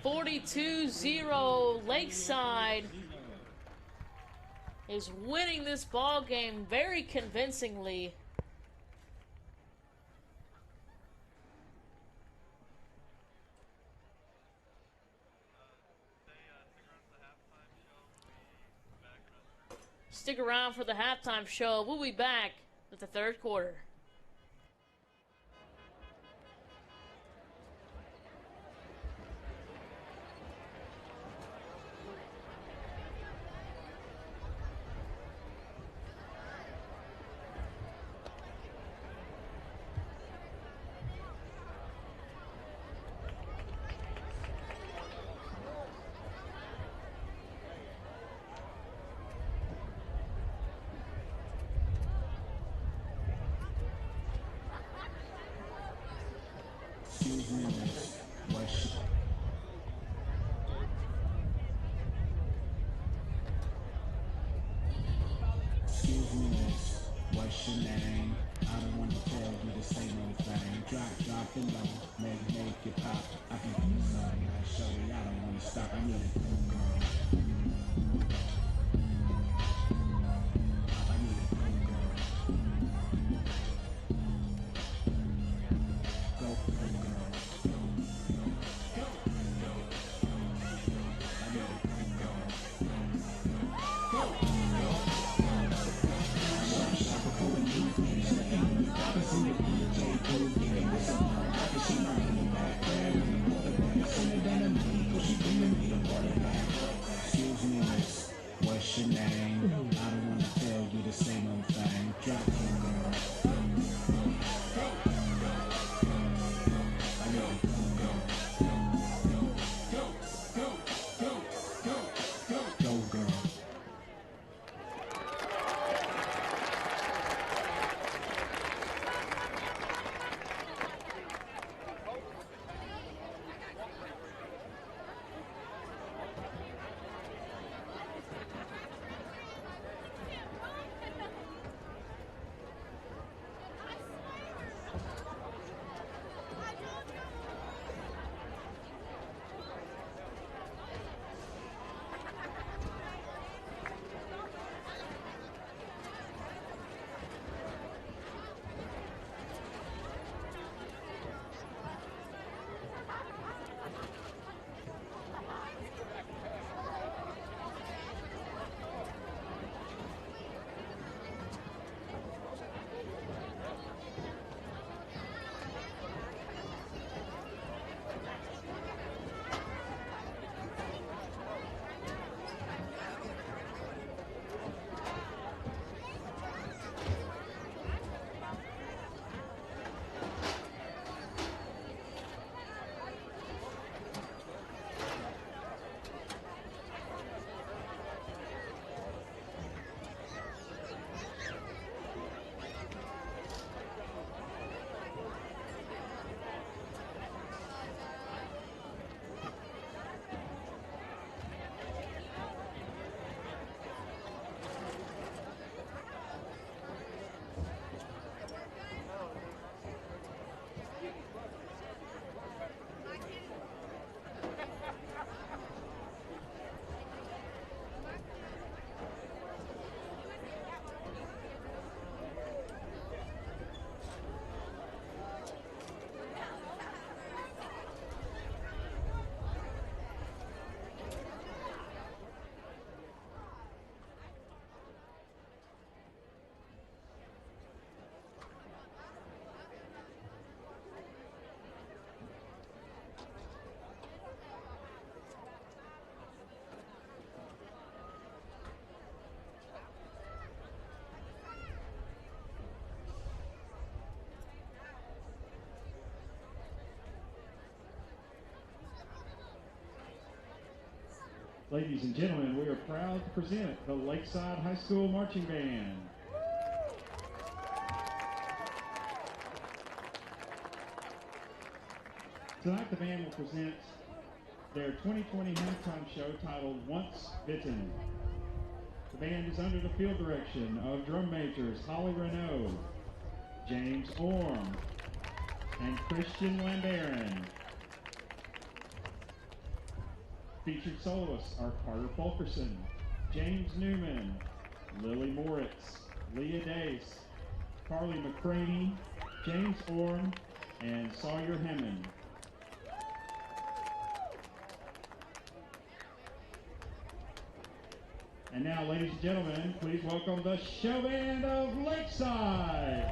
C: 42-0 Lakeside is winning this ball game very convincingly. Stick around for the halftime show. We'll be back with the third quarter.
F: What's your name? I don't want to tell you the same old thing. Drop it low, make it pop. I can do something, show you. I don't want to stop. I need it. I need it. Go, girl. Excuse me, miss. What's your name? I don't want to tell you the same old thing. Drop it, girl. I know it. Go, girl.
G: Ladies and gentlemen, we are proud to present the Lakeside High School Marching Band. Tonight the band will present their 2020 halftime show titled Once Bitten. The band is under the field direction of drum majors Holly Renault, James Orm, and Christian Landaren. Featured soloists are Carter Fulkerson, James Newman, Lily Moritz, Leah Dace, Carly McCraney, James Orm, and Sawyer Hemmon. And now, ladies and gentlemen, please welcome the show band of Lakeside.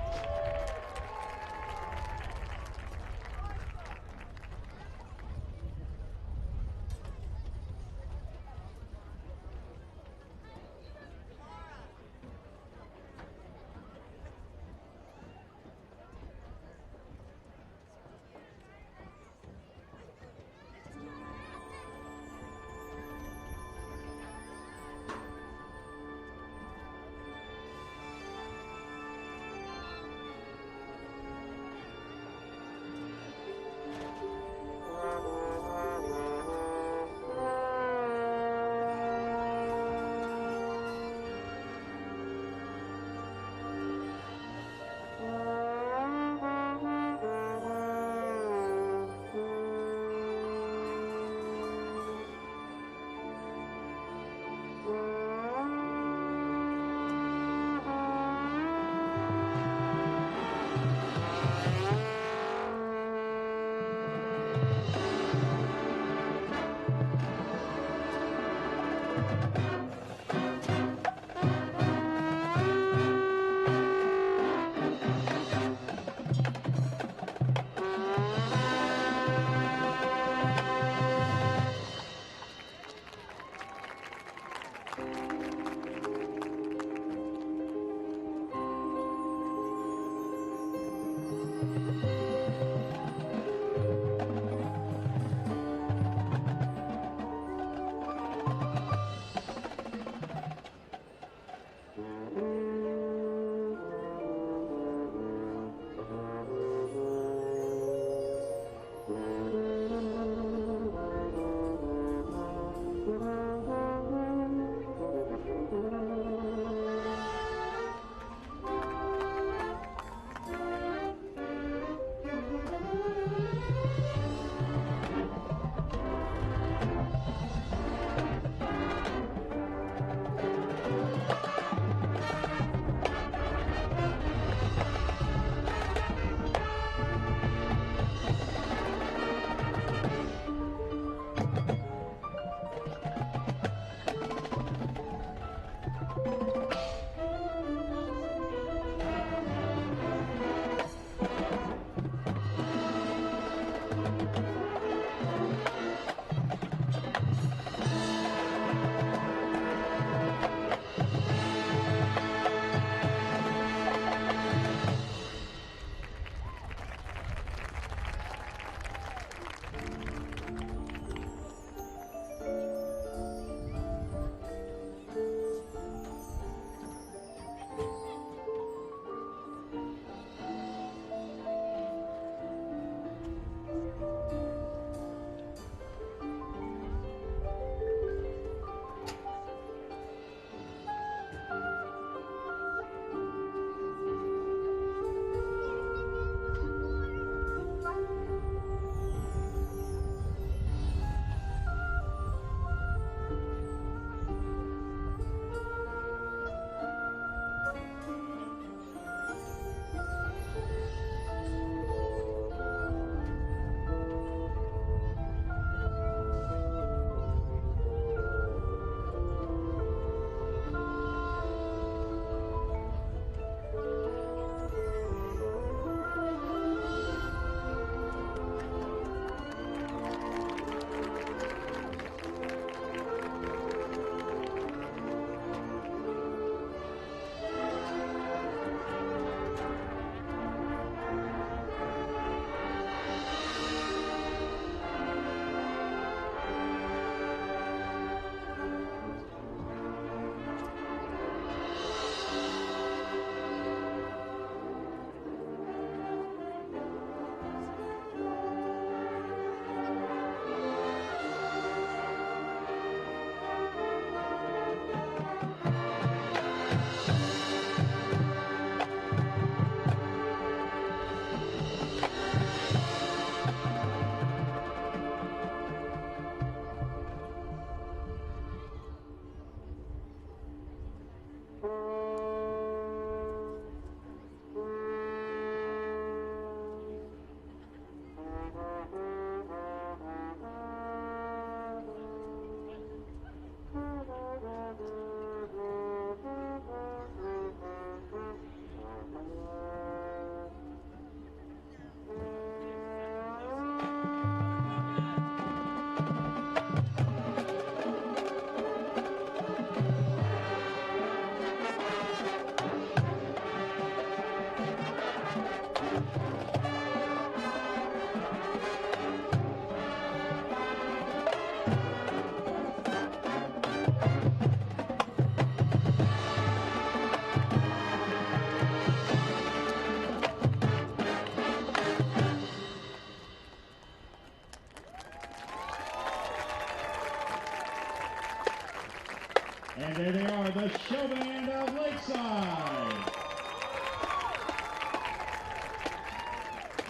G: And there they are, the show band of Lakeside.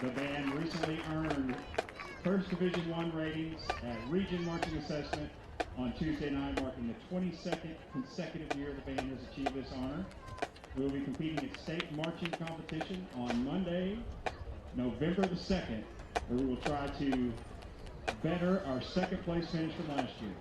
G: The band recently earned First Division I ratings at Region Marching Assessment on Tuesday night, marking the 22nd consecutive year the band has achieved this honor. We will be competing at state marching competition on Monday, November the 2nd, where we will try to better our second place finish from last year.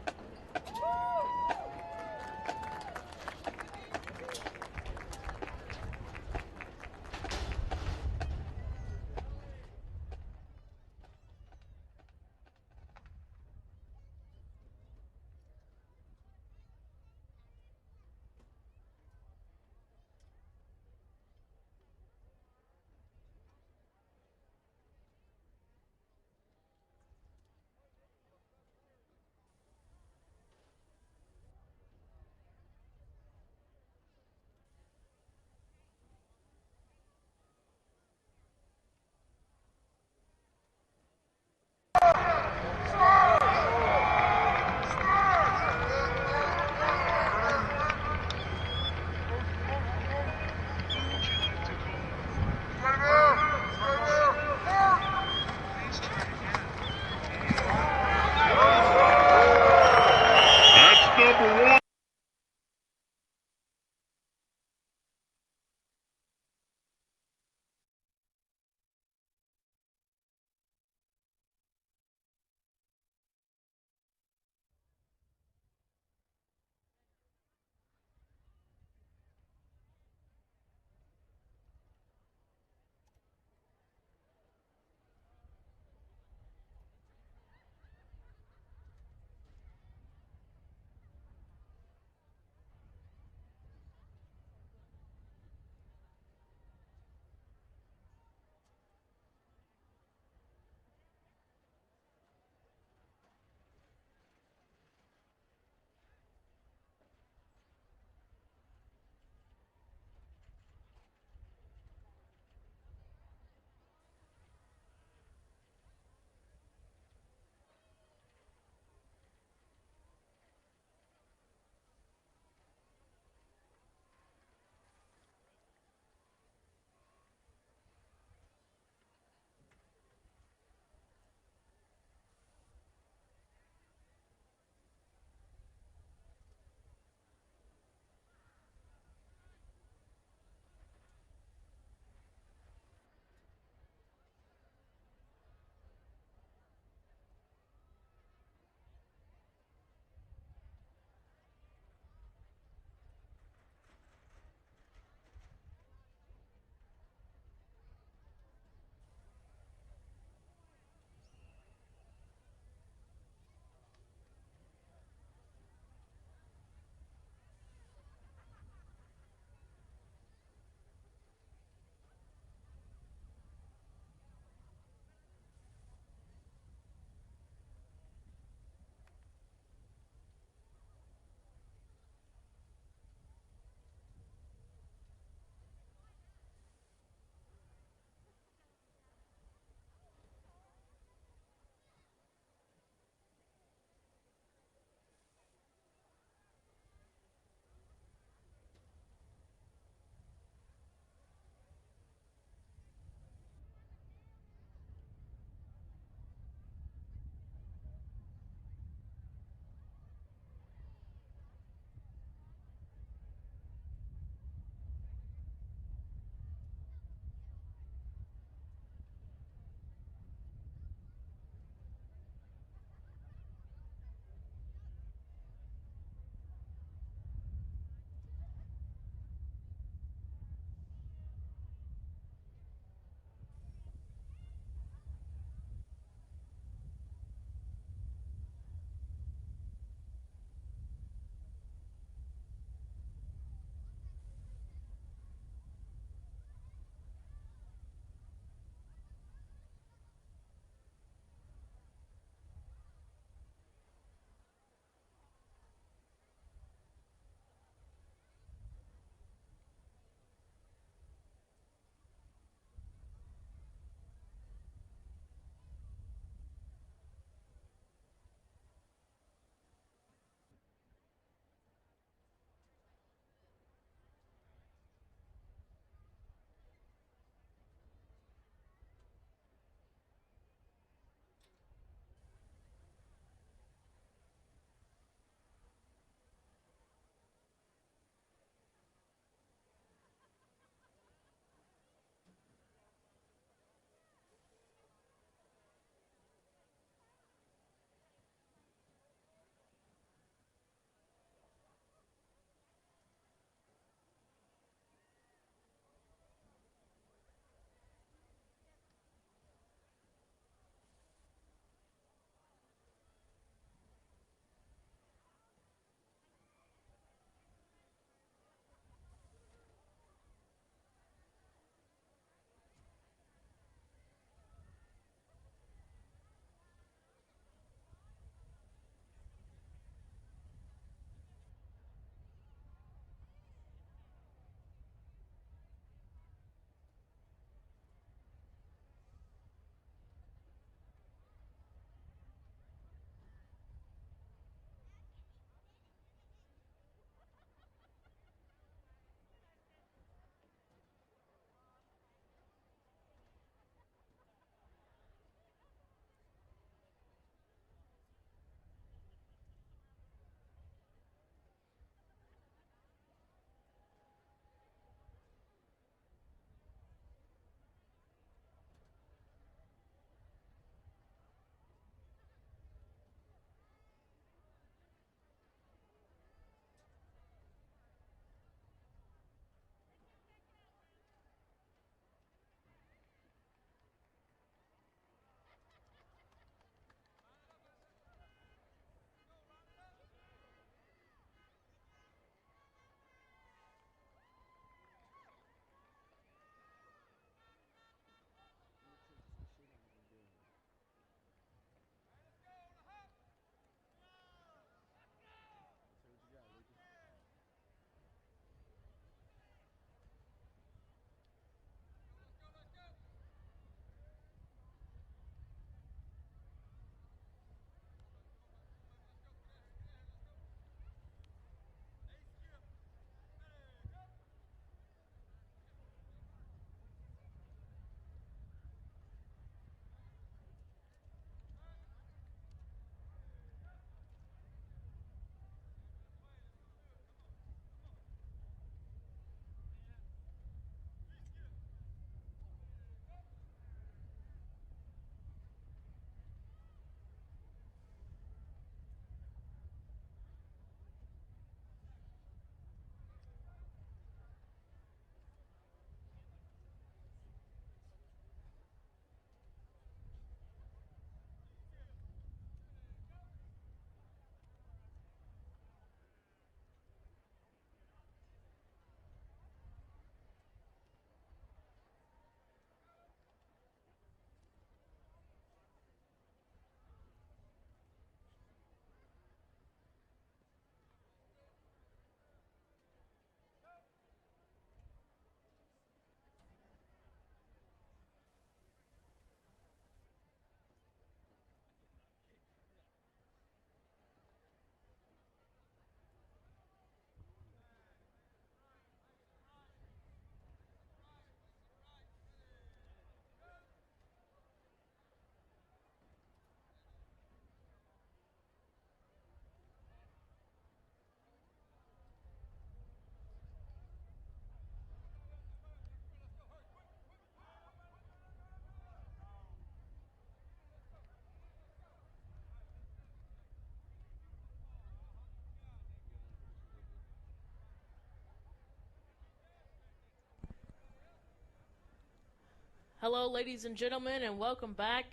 C: Hello, ladies and gentlemen, and welcome back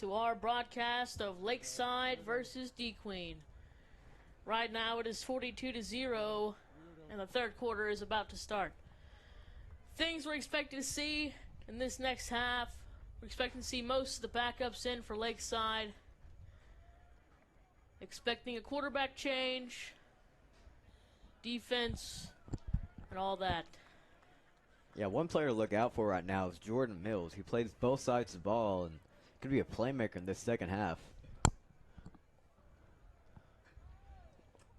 C: to our broadcast of Lakeside versus DeQueen. Right now it is 42-0, and the third quarter is about to start. Things we're expecting to see in this next half, we're expecting to see most of the backups in for Lakeside. Expecting a quarterback change, defense, and all that.
A: Yeah, one player to look out for right now is Jordan Mills. He plays both sides of the ball and could be a playmaker in this second half.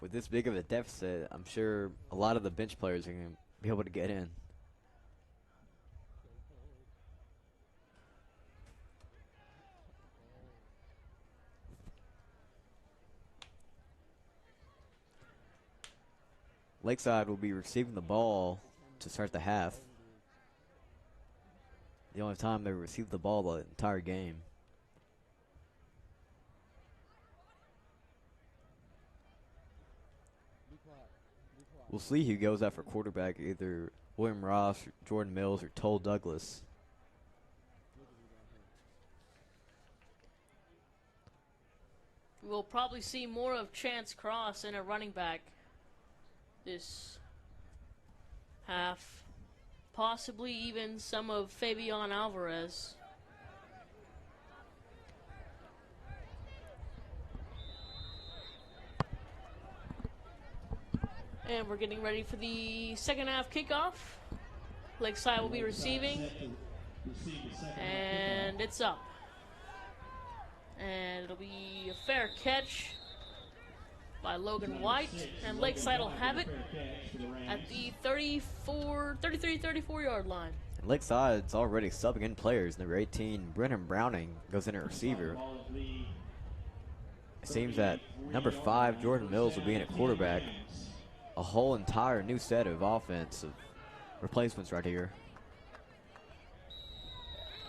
A: With this big of a deficit, I'm sure a lot of the bench players are going to be able to get in. Lakeside will be receiving the ball to start the half. The only time they received the ball the entire game. We'll see who goes out for quarterback, either William Ross, Jordan Mills, or Toll Douglas.
C: We'll probably see more of Chance Cross in a running back this half. Possibly even some of Fabian Alvarez. And we're getting ready for the second half kickoff. Lakeside will be receiving. And it's up. And it'll be a fair catch by Logan White, and Lakeside will have it at the 33-34 yard line.
A: And Lakeside's already subbing in players. Number 18, Brennan Browning, goes in at receiver. It seems that number 5, Jordan Mills, will be in at quarterback. A whole entire new set of offensive replacements right here.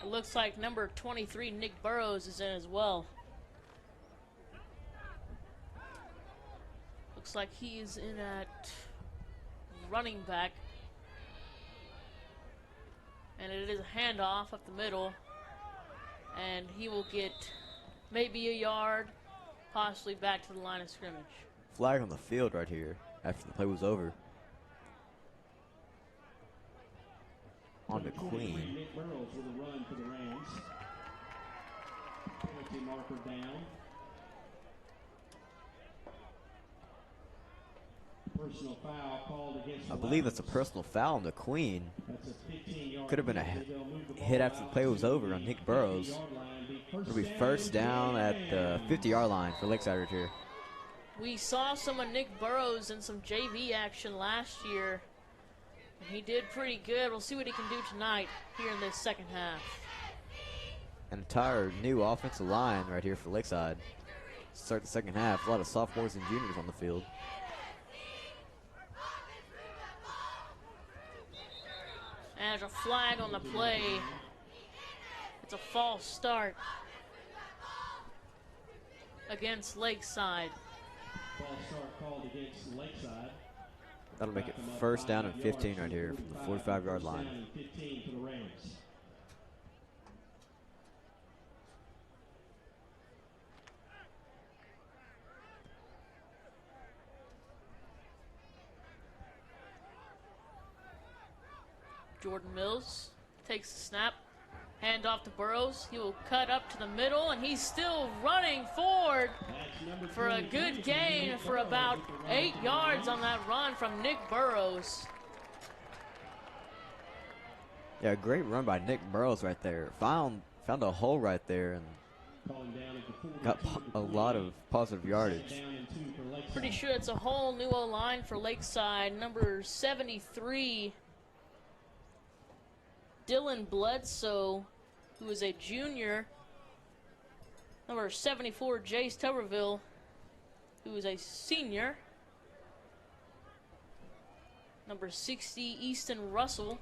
C: It looks like number 23, Nick Burrows, is in as well. Looks like he is in at running back. And it is a handoff up the middle. And he will get maybe a yard, possibly back to the line of scrimmage.
A: Flag on the field right here after the play was over. On DeQueen.
F: Nick Burrows with a run for the Rams. Penalty marker down. Personal foul called against.
A: I believe that's a personal foul on DeQueen.
F: That's a 15-yard.
A: Could have been a hit after the play was over on Nick Burrows. It'll be first down at the 50-yard line for Lakeside right here.
C: We saw some of Nick Burrows in some JV action last year. He did pretty good. We'll see what he can do tonight here in this second half.
A: An entire new offensive line right here for Lakeside. Start the second half. A lot of sophomores and juniors on the field.
C: And there's a flag on the play. It's a false start against Lakeside.
F: False start called against Lakeside.
A: That'll make it first down and 15 right here from the 45-yard line.
F: 15 for the Rams.
C: Jordan Mills takes the snap. Hand off to Burrows. He will cut up to the middle, and he's still running forward for a good gain for about 8 yards on that run from Nick Burrows.
A: Yeah, great run by Nick Burrows right there. Found a hole right there and got a lot of positive yardage.
C: Pretty sure it's a whole new O-line for Lakeside. Number 73, Dylan Bledsoe, who is a junior. Number 74, Jace Tuberville, who is a senior. Number 60, Easton Russell,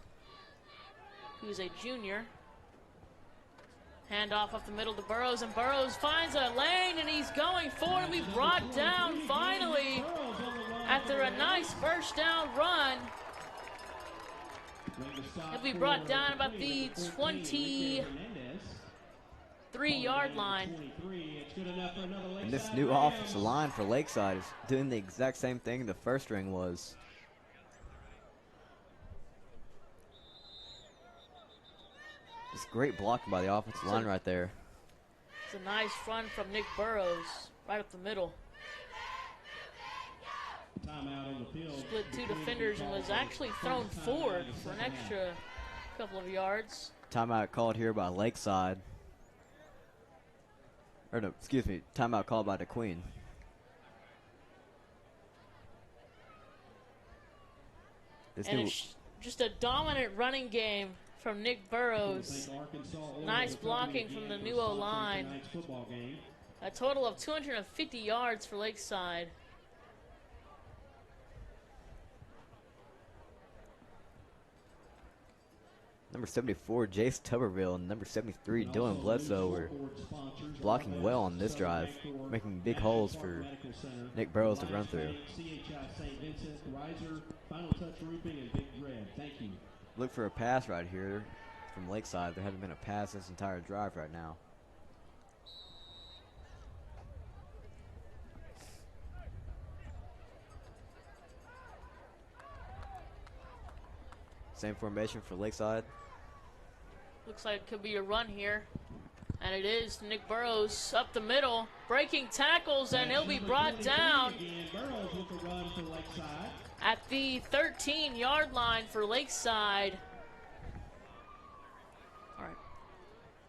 C: who is a junior. Handoff up the middle to Burrows, and Burrows finds a lane, and he's going forward, and we brought down finally after a nice first down run. He'll be brought down about the 23-yard line.
A: And this new offensive line for Lakeside is doing the exact same thing the first string was. It's great blocking by the offensive line right there.
C: It's a nice run from Nick Burrows right up the middle. Split two defenders and was actually thrown forward for an extra couple of yards.
A: Timeout called here by Lakeside. Or no, excuse me, timeout called by DeQueen.
C: And it's just a dominant running game from Nick Burrows. Nice blocking from the new O-line. A total of 250 yards for Lakeside.
A: Number 74, Jace Tuberville, and number 73, Dylan Bledsoe were blocking well on this drive, making big holes for Nick Burrows to run through. Look for a pass right here from Lakeside. There hasn't been a pass this entire drive right now. Same formation for Lakeside.
C: Looks like it could be a run here. And it is. Nick Burrows up the middle, breaking tackles, and he'll be brought down at the 13-yard line for Lakeside. All right.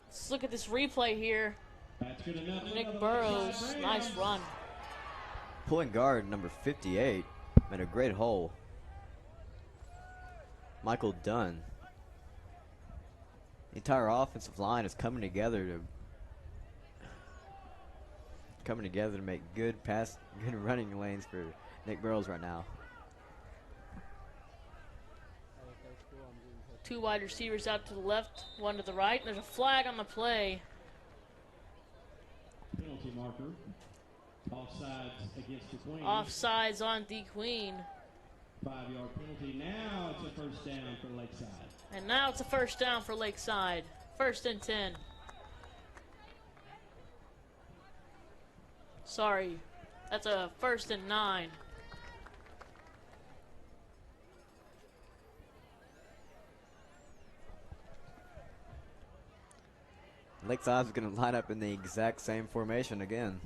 C: Let's look at this replay here. Nick Burrows, nice run.
A: Pulling guard number 58 made a great hole. Michael Dunn. The entire offensive line is coming together to make good running lanes for Nick Burrows right now.
C: Two wide receivers out to the left, one to the right. There's a flag on the play.
F: Penalty marker. Offsides against DeQueen.
C: Offsides on DeQueen.
F: 5-yard penalty. Now it's a first down for Lakeside.
C: And now it's a first down for Lakeside. 1st and 10. Sorry, that's a 1st and 9.
A: Lakeside's going to line up in the exact same formation again.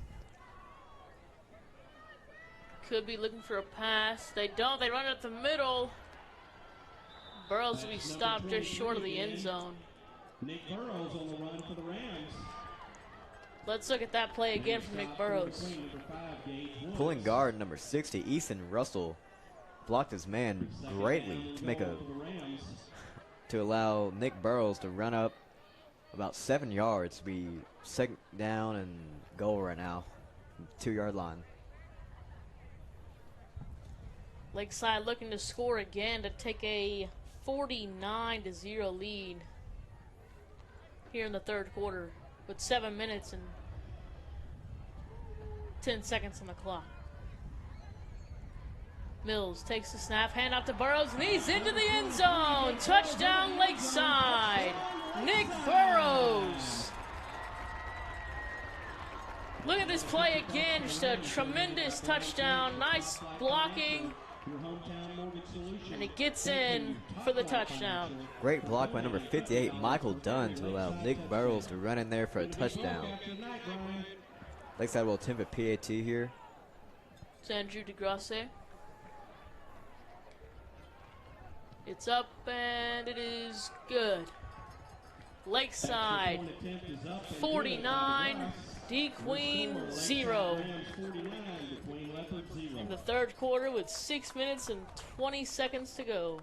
C: Could be looking for a pass. They don't. They run it up the middle. Burrows will be stopped just short of the end zone.
F: Nick Burrows on the run for the Rams.
C: Let's look at that play again from Nick Burrows.
A: Pulling guard number 60, Ethan Russell, blocked his man greatly to allow Nick Burrows to run up about 7 yards to be second down and goal right now, 2-yard line.
C: Lakeside looking to score again to take a 49-0 lead here in the third quarter with 7 minutes and 10 seconds on the clock. Mills takes the snap, hand off to Burrows, and he's into the end zone. Touchdown Lakeside. Nick Burrows. Look at this play again, just a tremendous touchdown. Nice blocking. And it gets in for the touchdown.
A: Great block by number 58, Michael Dunn, to allow Nick Burrows to run in there for a touchdown. Lakeside will attempt a PAT here.
C: It's Andrew DeGrasse. It's up and it is good. Lakeside 49, DeQueen 0. In the third quarter with 6 minutes and 20 seconds to go.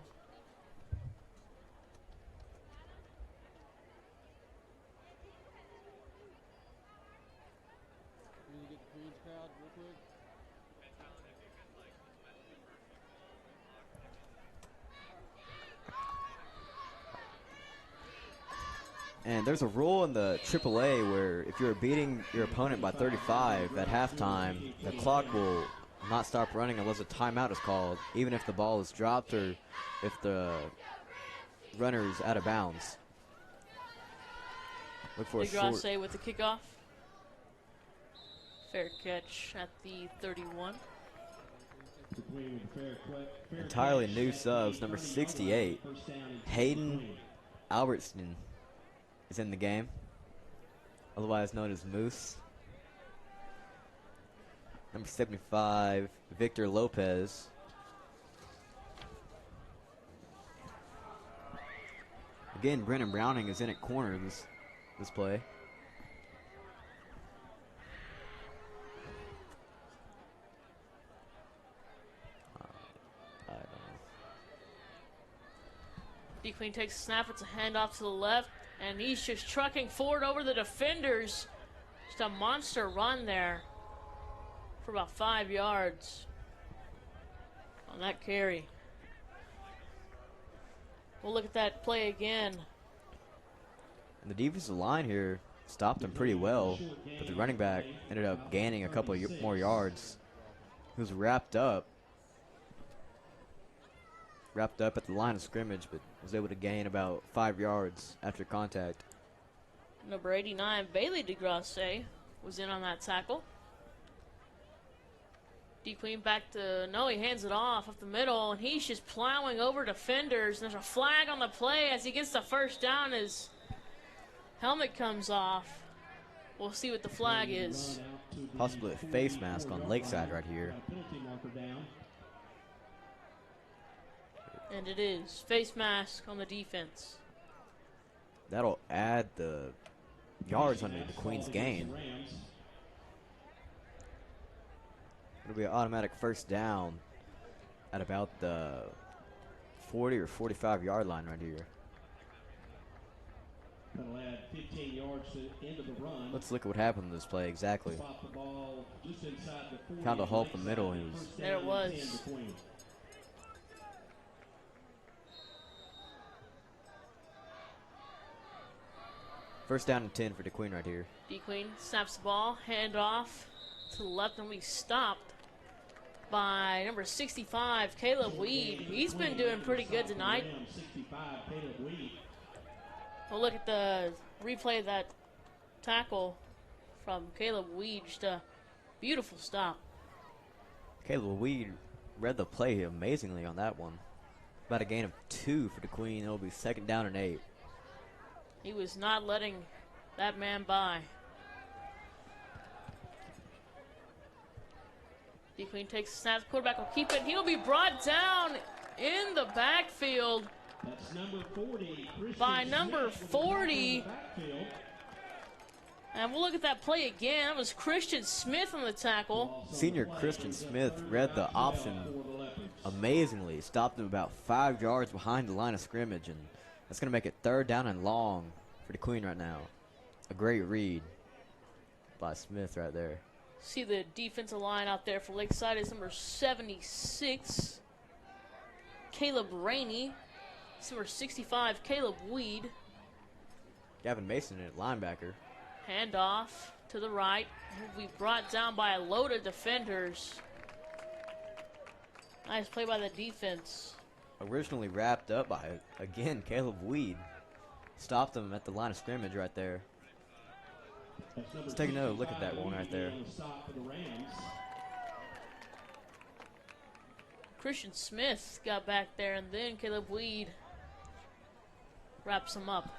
A: And there's a rule in the AAA where if you're beating your opponent by 35 at halftime, the clock will not stop running unless a timeout is called, even if the ball is dropped or if the runners out of bounds. Look for a short.
C: DeGrasse with the kickoff. Fair catch at the 31.
A: Entirely new subs. Number 68, Hayden Albertson, is in the game, otherwise known as Moose. Number 75, Victor Lopez. Again, Brennan Browning is in at corner this play.
C: DeQueen takes a snap. It's a handoff to the left, and he's just trucking forward over the defenders. Just a monster run there for about 5 yards on that carry. We'll look at that play again.
A: And the defensive line here stopped him pretty well, but the running back ended up gaining a couple of more yards. He was wrapped up at the line of scrimmage, but was able to gain about 5 yards after contact.
C: Number 89, Bailey DeGrasse, was in on that tackle. DeQueen back to, no, he hands it off up the middle, and he's just plowing over defenders. There's a flag on the play as he gets the first down. His helmet comes off. We'll see what the flag is.
A: Possibly a face mask on Lakeside right here.
C: And it is. Face mask on the defense.
A: That'll add the yards under the Queen's gain. It'll be an automatic first down at about the 40 or 45 yard line right here.
F: That'll add 15 yards to the end of the run.
A: Let's look at what happened in this play exactly.
F: Spot the ball just inside the 40.
A: Found a hole up the middle. He was
C: There it was.
A: first down and 10 for DeQueen right here.
C: DeQueen snaps the ball, hand off to the left, and we stopped by number 65, Caleb Weed. He's been doing pretty good tonight.
F: 65, Caleb Weed.
C: We'll look at the replay of that tackle from Caleb Weed. Just a beautiful stop.
A: Caleb Weed read the play amazingly on that one. About a gain of 2 for DeQueen. It'll be second down and 8.
C: He was not letting that man by. DeQueen takes a snap. The quarterback will keep it. He'll be brought down in the backfield.
F: That's number 40.
C: By number 40. And we'll look at that play again. That was Christian Smith on the tackle.
A: Senior Christian Smith read the option amazingly. Stopped him about 5 yards behind the line of scrimmage, and that's going to make it third down and long for DeQueen right now. A great read by Smith right there.
C: See the defensive line out there for Lakeside is number 76, Caleb Rainey. Number 65, Caleb Weed.
A: Gavin Mason at linebacker.
C: Handoff to the right. He'll be brought down by a load of defenders. Nice play by the defense.
A: Originally wrapped up by, again, Caleb Weed. Stopped him at the line of scrimmage right there. Let's take another look at that one right there.
C: Christian Smith got back there, and then Caleb Weed wraps him up.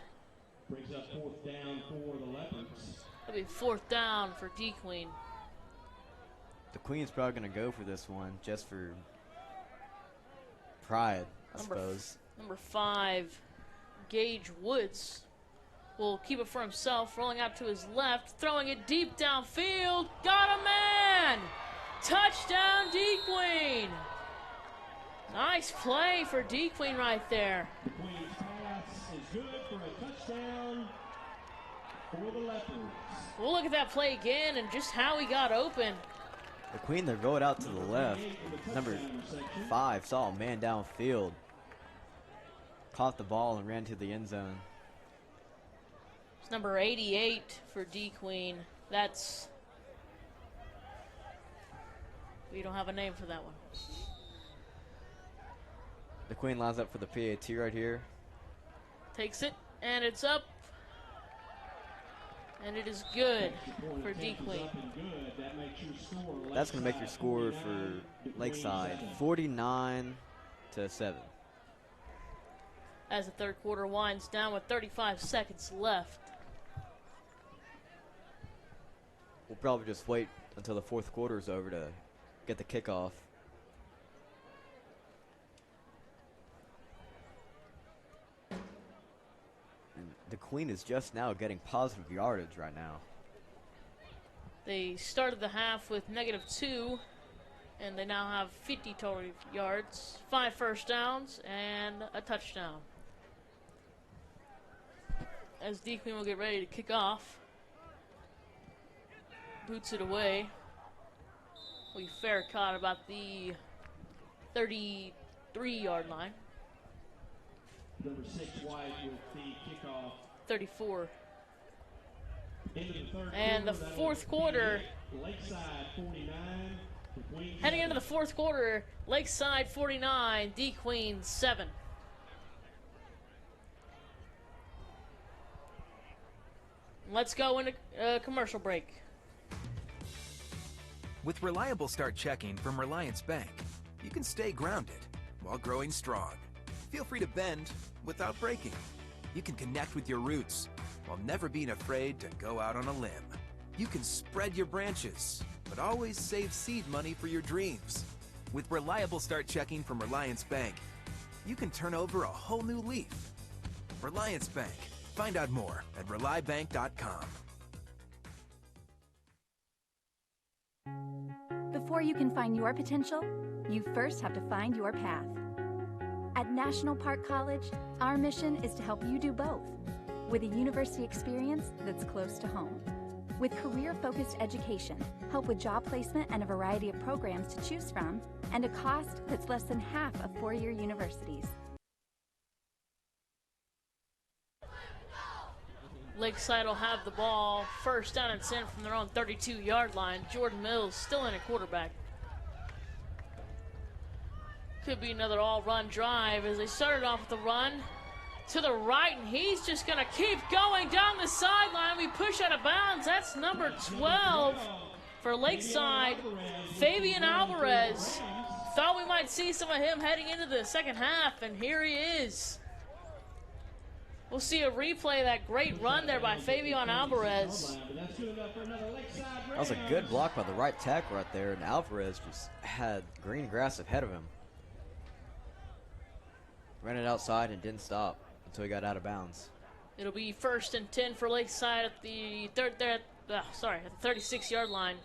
F: Brings up fourth down for the Leopards.
C: That'll be fourth down for DeQueen.
A: DeQueen's probably going to go for this one just for pride, I suppose.
C: Number 5, Gage Woods will keep it for himself, rolling out to his left, throwing it deep downfield. Got a man! Touchdown, DeQueen! Nice play for DeQueen right there.
F: DeQueen's pass is good for a touchdown for the Leopards.
C: We'll look at that play again and just how he got open.
A: DeQueen, they're going out to the left. Number 5 saw a man downfield. Caught the ball and ran to the end zone.
C: It's number 88 for DeQueen. That's... we don't have a name for that one.
A: DeQueen lines up for the PAT right here.
C: Takes it, and it's up. And it is good for DeQueen.
A: That's going to make your score for Lakeside 49-7.
C: As the third quarter winds down with 35 seconds left.
A: We'll probably just wait until the fourth quarter is over to get the kickoff. DeQueen is just now getting positive yardage right now.
C: They started the half with -2, and they now have 50 total yards, 5 first downs, and a touchdown. As DeQueen will get ready to kick off. Boots it away. We fair caught about the 33-yard line.
F: Number 6 White with the kickoff.
C: 34.
F: Into the third
C: And the
F: quarter,
C: fourth quarter,
F: Lakeside 49. DeQueen
C: heading into the fourth quarter, Lakeside 49, DeQueen 7. Let's go into commercial break.
E: With reliable start checking from Relyance Bank, you can stay grounded while growing strong. Feel free to bend without breaking. You can connect with your roots while never being afraid to go out on a limb. You can spread your branches, but always save seed money for your dreams. With reliable start checking from Relyance Bank, you can turn over a whole new leaf. Relyance Bank. Find out more at RelyBank.com.
D: Before you can find your potential, you first have to find your path. At National Park College, our mission is to help you do both, with a university experience that's close to home. With career-focused education, help with job placement and a variety of programs to choose from, and a cost that's less than half of four-year universities.
C: Lakeside will have the ball first down and 10 from their own 32-yard line. Jordan Mills still in at quarterback. Could be another all-run drive as they started off with the run to the right, and he's just going to keep going down the sideline. We push out of bounds. That's number 12 for Lakeside, Fabian Alvarez. Thought we might see some of him heading into the second half, and here he is. We'll see a replay of that great run there by Fabian Alvarez.
A: That was a good block by the right tackle right there, and Alvarez just had green grass ahead of him. Ran it outside and didn't stop until he got out of bounds.
C: It'll be first and 10 for Lakeside at the 36-yard line.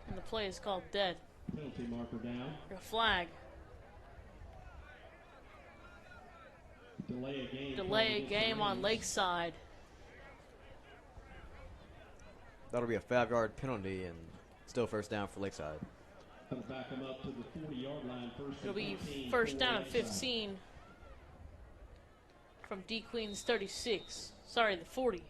C: And the play is called dead.
F: Penalty marker down.
C: A flag.
F: Delay
C: a game on Lakeside.
A: That'll be a 5-yard penalty and still first down for Lakeside.
F: Back him up to the 40-yard line.
C: It'll be first down and 15 from DeQueen's 36. Sorry, the 40.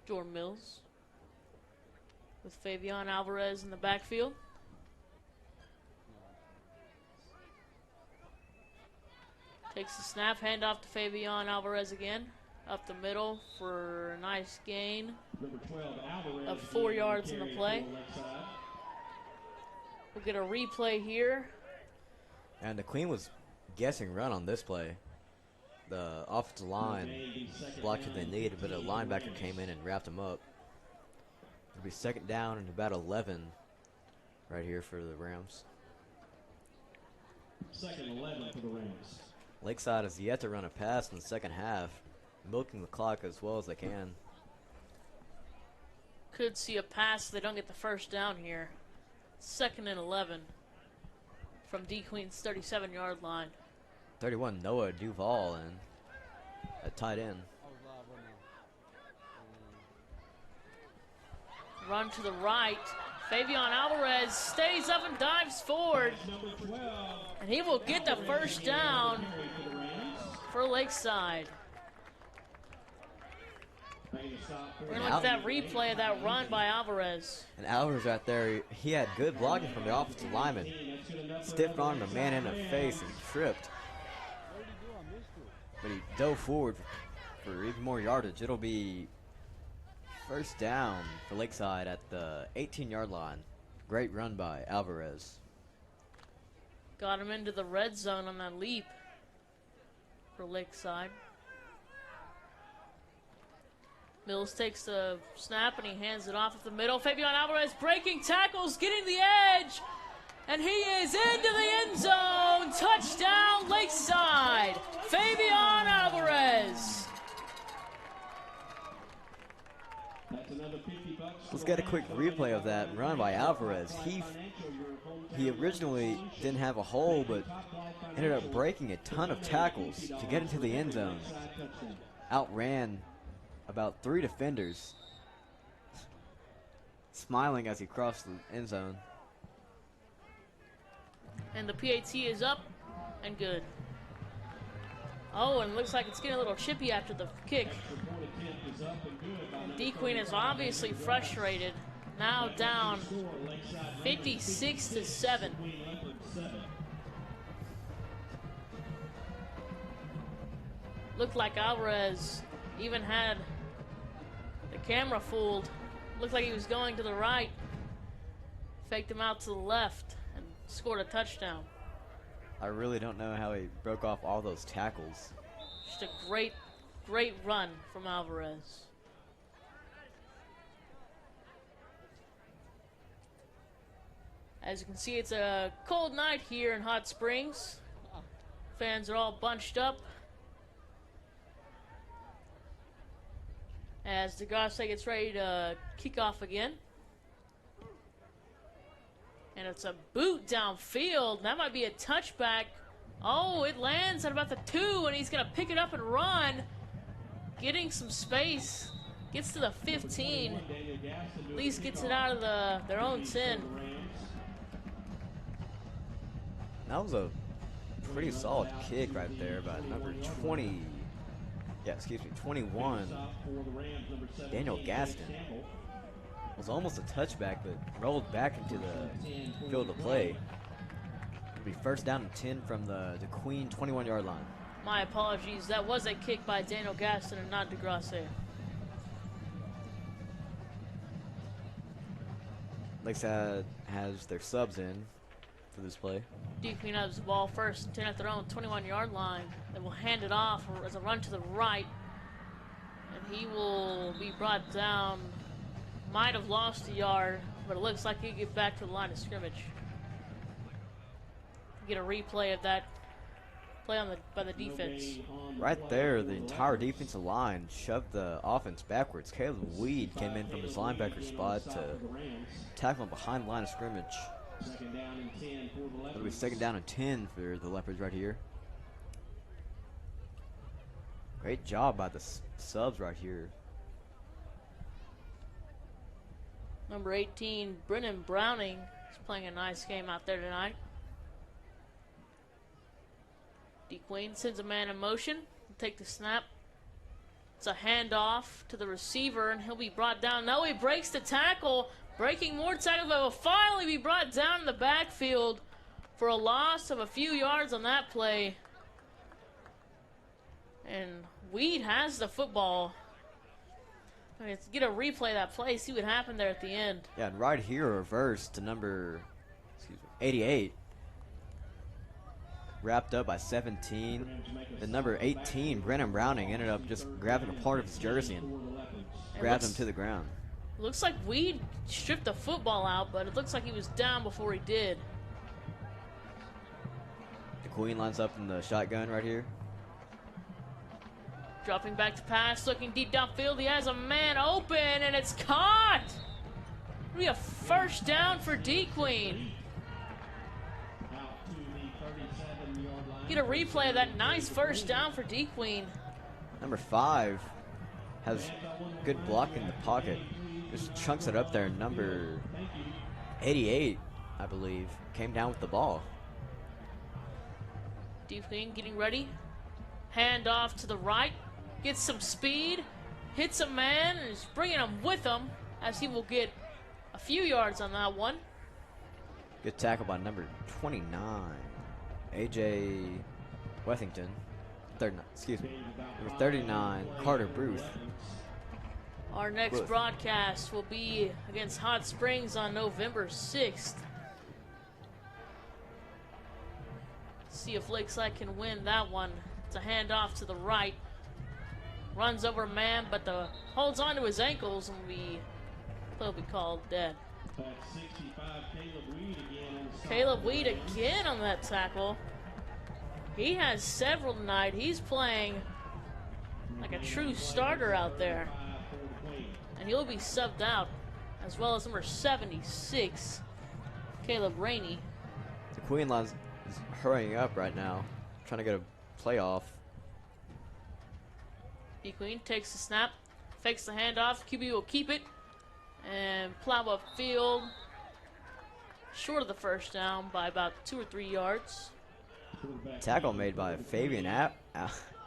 C: Jordan Mills with Fabian Alvarez in the backfield. Takes the snap, handoff to Fabian Alvarez again. Up the middle for a nice gain of 4 yards in the play. We'll get a replay here.
A: And DeQueen was guessing run on this play. The offensive line blocked what they needed, but a linebacker came in and wrapped him up. It'll be second down and about 11 right here for the Rams.
F: Second 11 for the Rams.
A: Lakeside has yet to run a pass in the second half, milking the clock as well as they can.
C: Could see a pass if they don't get the first down here. Second and 11 from DeQueen's 37-yard line.
A: 31, Noah Duval in at tight end.
C: Run to the right. Fabian Alvarez stays up and dives forward. And he will get the first down for Lakeside. We're gonna look at that replay of that run by Alvarez.
A: And Alvarez right there, he had good blocking from the offensive lineman. Stiff armed a man in the face and tripped. But he dove forward for even more yardage. It'll be first down for Lakeside at the 18-yard line. Great run by Alvarez.
C: Got him into the red zone on that leap for Lakeside. Mills takes the snap and he hands it off at the middle. Fabian Alvarez breaking tackles, getting the edge, and he is into the end zone. Touchdown, Lakeside. Fabian Alvarez.
A: Let's get a quick replay of that run by Alvarez. He originally didn't have a hole, but ended up breaking a ton of tackles to get into the end zone. Outran about 3 defenders, smiling as he crossed the end zone.
C: And the PAT is up and good. Oh, and it looks like it's getting a little chippy after the kick. And DeQueen is obviously frustrated. Now down 56-7. Looked like Alvarez even had the camera fooled. Looked like he was going to the right. Faked him out to the left and scored a touchdown.
A: I really don't know how he broke off all those tackles.
C: Just a great, great run from Alvarez. As you can see, it's a cold night here in Hot Springs. Fans are all bunched up. As DeQueen gets ready to kick off again. And it's a boot downfield. That might be a touchback. Oh, it lands at about the 2, and he's going to pick it up and run. Getting some space. Gets to the 15. At least gets it out of their own 10.
A: That was a pretty solid kick right there by number 21, Daniel Gaston. It was almost a touchback, but rolled back into the field of play. It'll be first down and 10 from the DeQueen 21-yard line.
C: My apologies. That was a kick by Daniel Gaston and not DeQueen.
A: Lakeside has their subs in for this play.
C: DeQueen has the ball first and 10 at their own 21-yard line. They will hand it off as a run to the right. And he will be brought down. Might have lost a yard, but it looks like he'll get back to the line of scrimmage. Get a replay of that play by the defense.
A: Right there, the entire defensive line shoved the offense backwards. Caleb Weed came in from his linebacker spot to tackle him behind the line of scrimmage. It'll be second down and 10 for the Leopards right here. Great job by the subs right here.
C: Number 18, Brennan Browning, is playing a nice game out there tonight. DeQueen sends a man in motion. He'll take the snap. It's a handoff to the receiver, and he'll be brought down. No, he breaks the tackle. Breaking more tackles, but will finally be brought down in the backfield for a loss of a few yards on that play. And Weed has the football. I mean, let's get a replay of that play, see what happened there at the end.
A: Yeah, and right here, reverse to number 88. Wrapped up by 17. The number 18, Brennan Browning, ended up just grabbing a part of his jersey and grabbed him to the ground.
C: Looks like Weed stripped the football out, but it looks like he was down before he did.
A: DeQueen lines up in the shotgun right here.
C: Dropping back to pass, looking deep downfield. He has a man open, and it's caught. It'll be a first down for DeQueen. Get a replay of that nice first down for DeQueen.
A: Number 5 has good block in the pocket. Just chunks it up there. Number 88, I believe, came down with the ball.
C: DeQueen getting ready. Hand off to the right. Gets some speed. hits a man and is bringing him with him, as he will get a few yards on that one.
A: Good tackle by number 29, A.J. Wethington. Excuse me, number 39, Carter Bruce.
C: Our next broadcast will be against Hot Springs on November 6th. See if Lakeside can win that one. It's a handoff to the right. Runs over a man, but holds on to his ankles, and will be called dead.
F: That's 65, Caleb Weed again.
C: Caleb Weed again on that tackle. He has several tonight. He's playing like a true starter out there. And he'll be subbed out, as well as number 76, Caleb Rainey.
A: The Queen line is hurrying up right now, trying to get a playoff.
C: DeQueen takes the snap, fakes the handoff. QB will keep it and plow up field, short of the first down by about 2 or 3 yards.
A: Tackle made by Fabian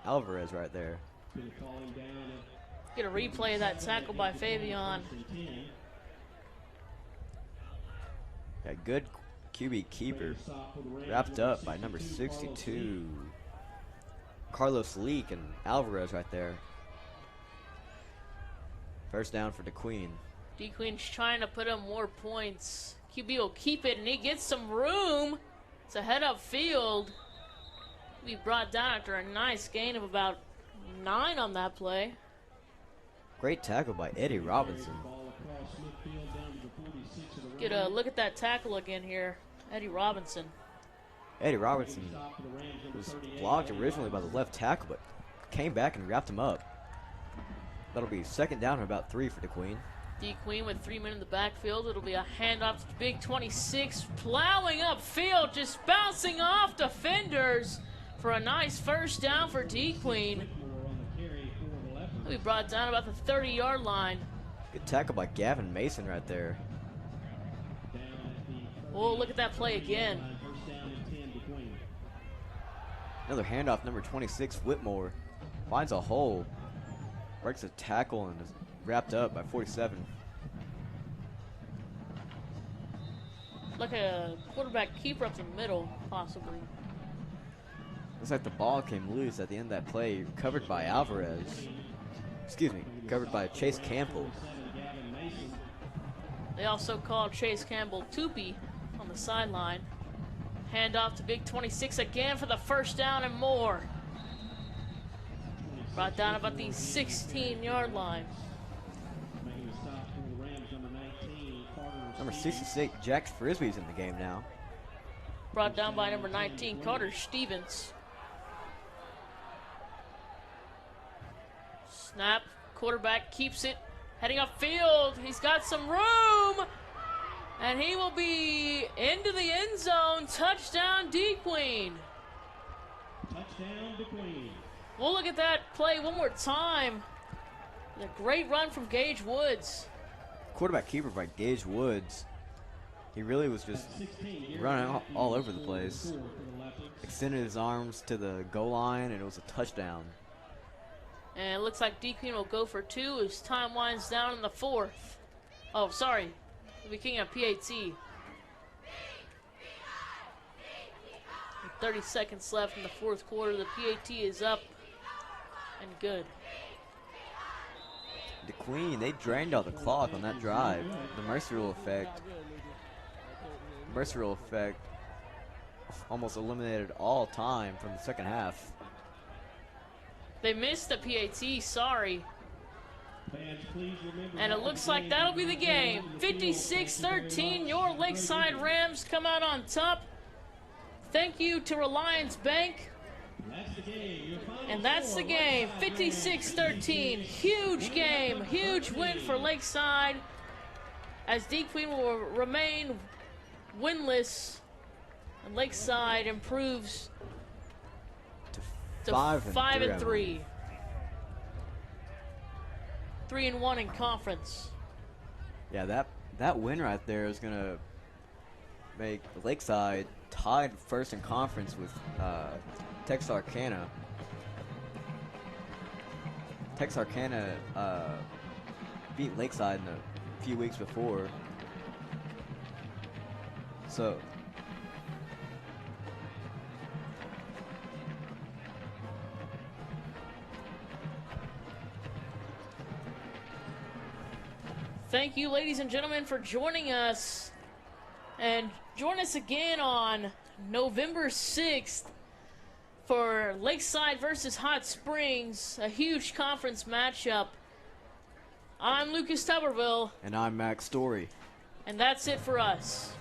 A: Alvarez right there.
C: Get a replay of that tackle by Fabian.
A: Yeah, good QB keeper. Wrapped up by number 62. Carlos Leak and Alvarez right there. First down for DeQueen.
C: DeQueen's trying to put up more points. QB will keep it, and he gets some room to head up field. Be brought down after a nice gain of about 9 on that play.
A: Great tackle by Eddie Robinson.
C: Get a look at that tackle again here. Eddie Robinson.
A: Eddie Robinson was blocked originally by the left tackle, but came back and wrapped him up. That'll be second down and about 3 for DeQueen.
C: DeQueen with 3 men in the backfield. It'll be a handoff to the big 26, plowing upfield, just bouncing off defenders for a nice first down for DeQueen. He'll be brought down about the 30-yard line.
A: Good tackle by Gavin Mason right there.
C: Oh, look at that play again.
A: Another handoff, number 26, Whitmore. Finds a hole. Breaks a tackle and is wrapped up by 47.
C: Like a quarterback keeper up the middle, possibly.
A: Looks like the ball came loose at the end of that play, covered by Alvarez. Excuse me, covered by Chase Campbell.
C: They also called Chase Campbell Toopy on the sideline. Handoff to big 26 again for the first down and more. Brought down about the 16-yard line.
A: Number 66, Jack Frisbee's in the game now.
C: Brought down by number 19, Carter Stevens. Snap, quarterback keeps it, heading upfield. He's got some room, and he will be into the end zone. Touchdown, DeQueen.
F: Touchdown, DeQueen.
C: We'll look at that play one more time. A great run from Gage Woods.
A: Quarterback keeper by Gage Woods. He really was just running all over the place. Extended his arms to the goal line, and it was a touchdown.
C: And it looks like DeQueen will go for 2 as time winds down in the 4th. Oh, sorry. We'll be kicking a PAT. 30 seconds left in the 4th quarter. The PAT is up and good.
A: DeQueen, they drained out the clock on that drive. The mercy rule effect almost eliminated all time from the second half.
C: They missed the PAT, sorry. And it looks like that'll be the game. 56-13, your Lakeside Rams come out on top. Thank you to Relyance Bank. And that's the game, 56-13. Huge game, huge win for Lakeside, as DeQueen will remain winless, and Lakeside improves to 5-3. 3-1 in conference.
A: Yeah, that win right there is gonna make Lakeside tied first in conference with Texarkana. Texarkana beat Lakeside in a few weeks before. So
C: thank you, ladies and gentlemen, for joining us. And join us again on November 6th for Lakeside versus Hot Springs, a huge conference matchup. I'm Lucas Tuberville.
A: And I'm Max Story.
C: And that's it for us.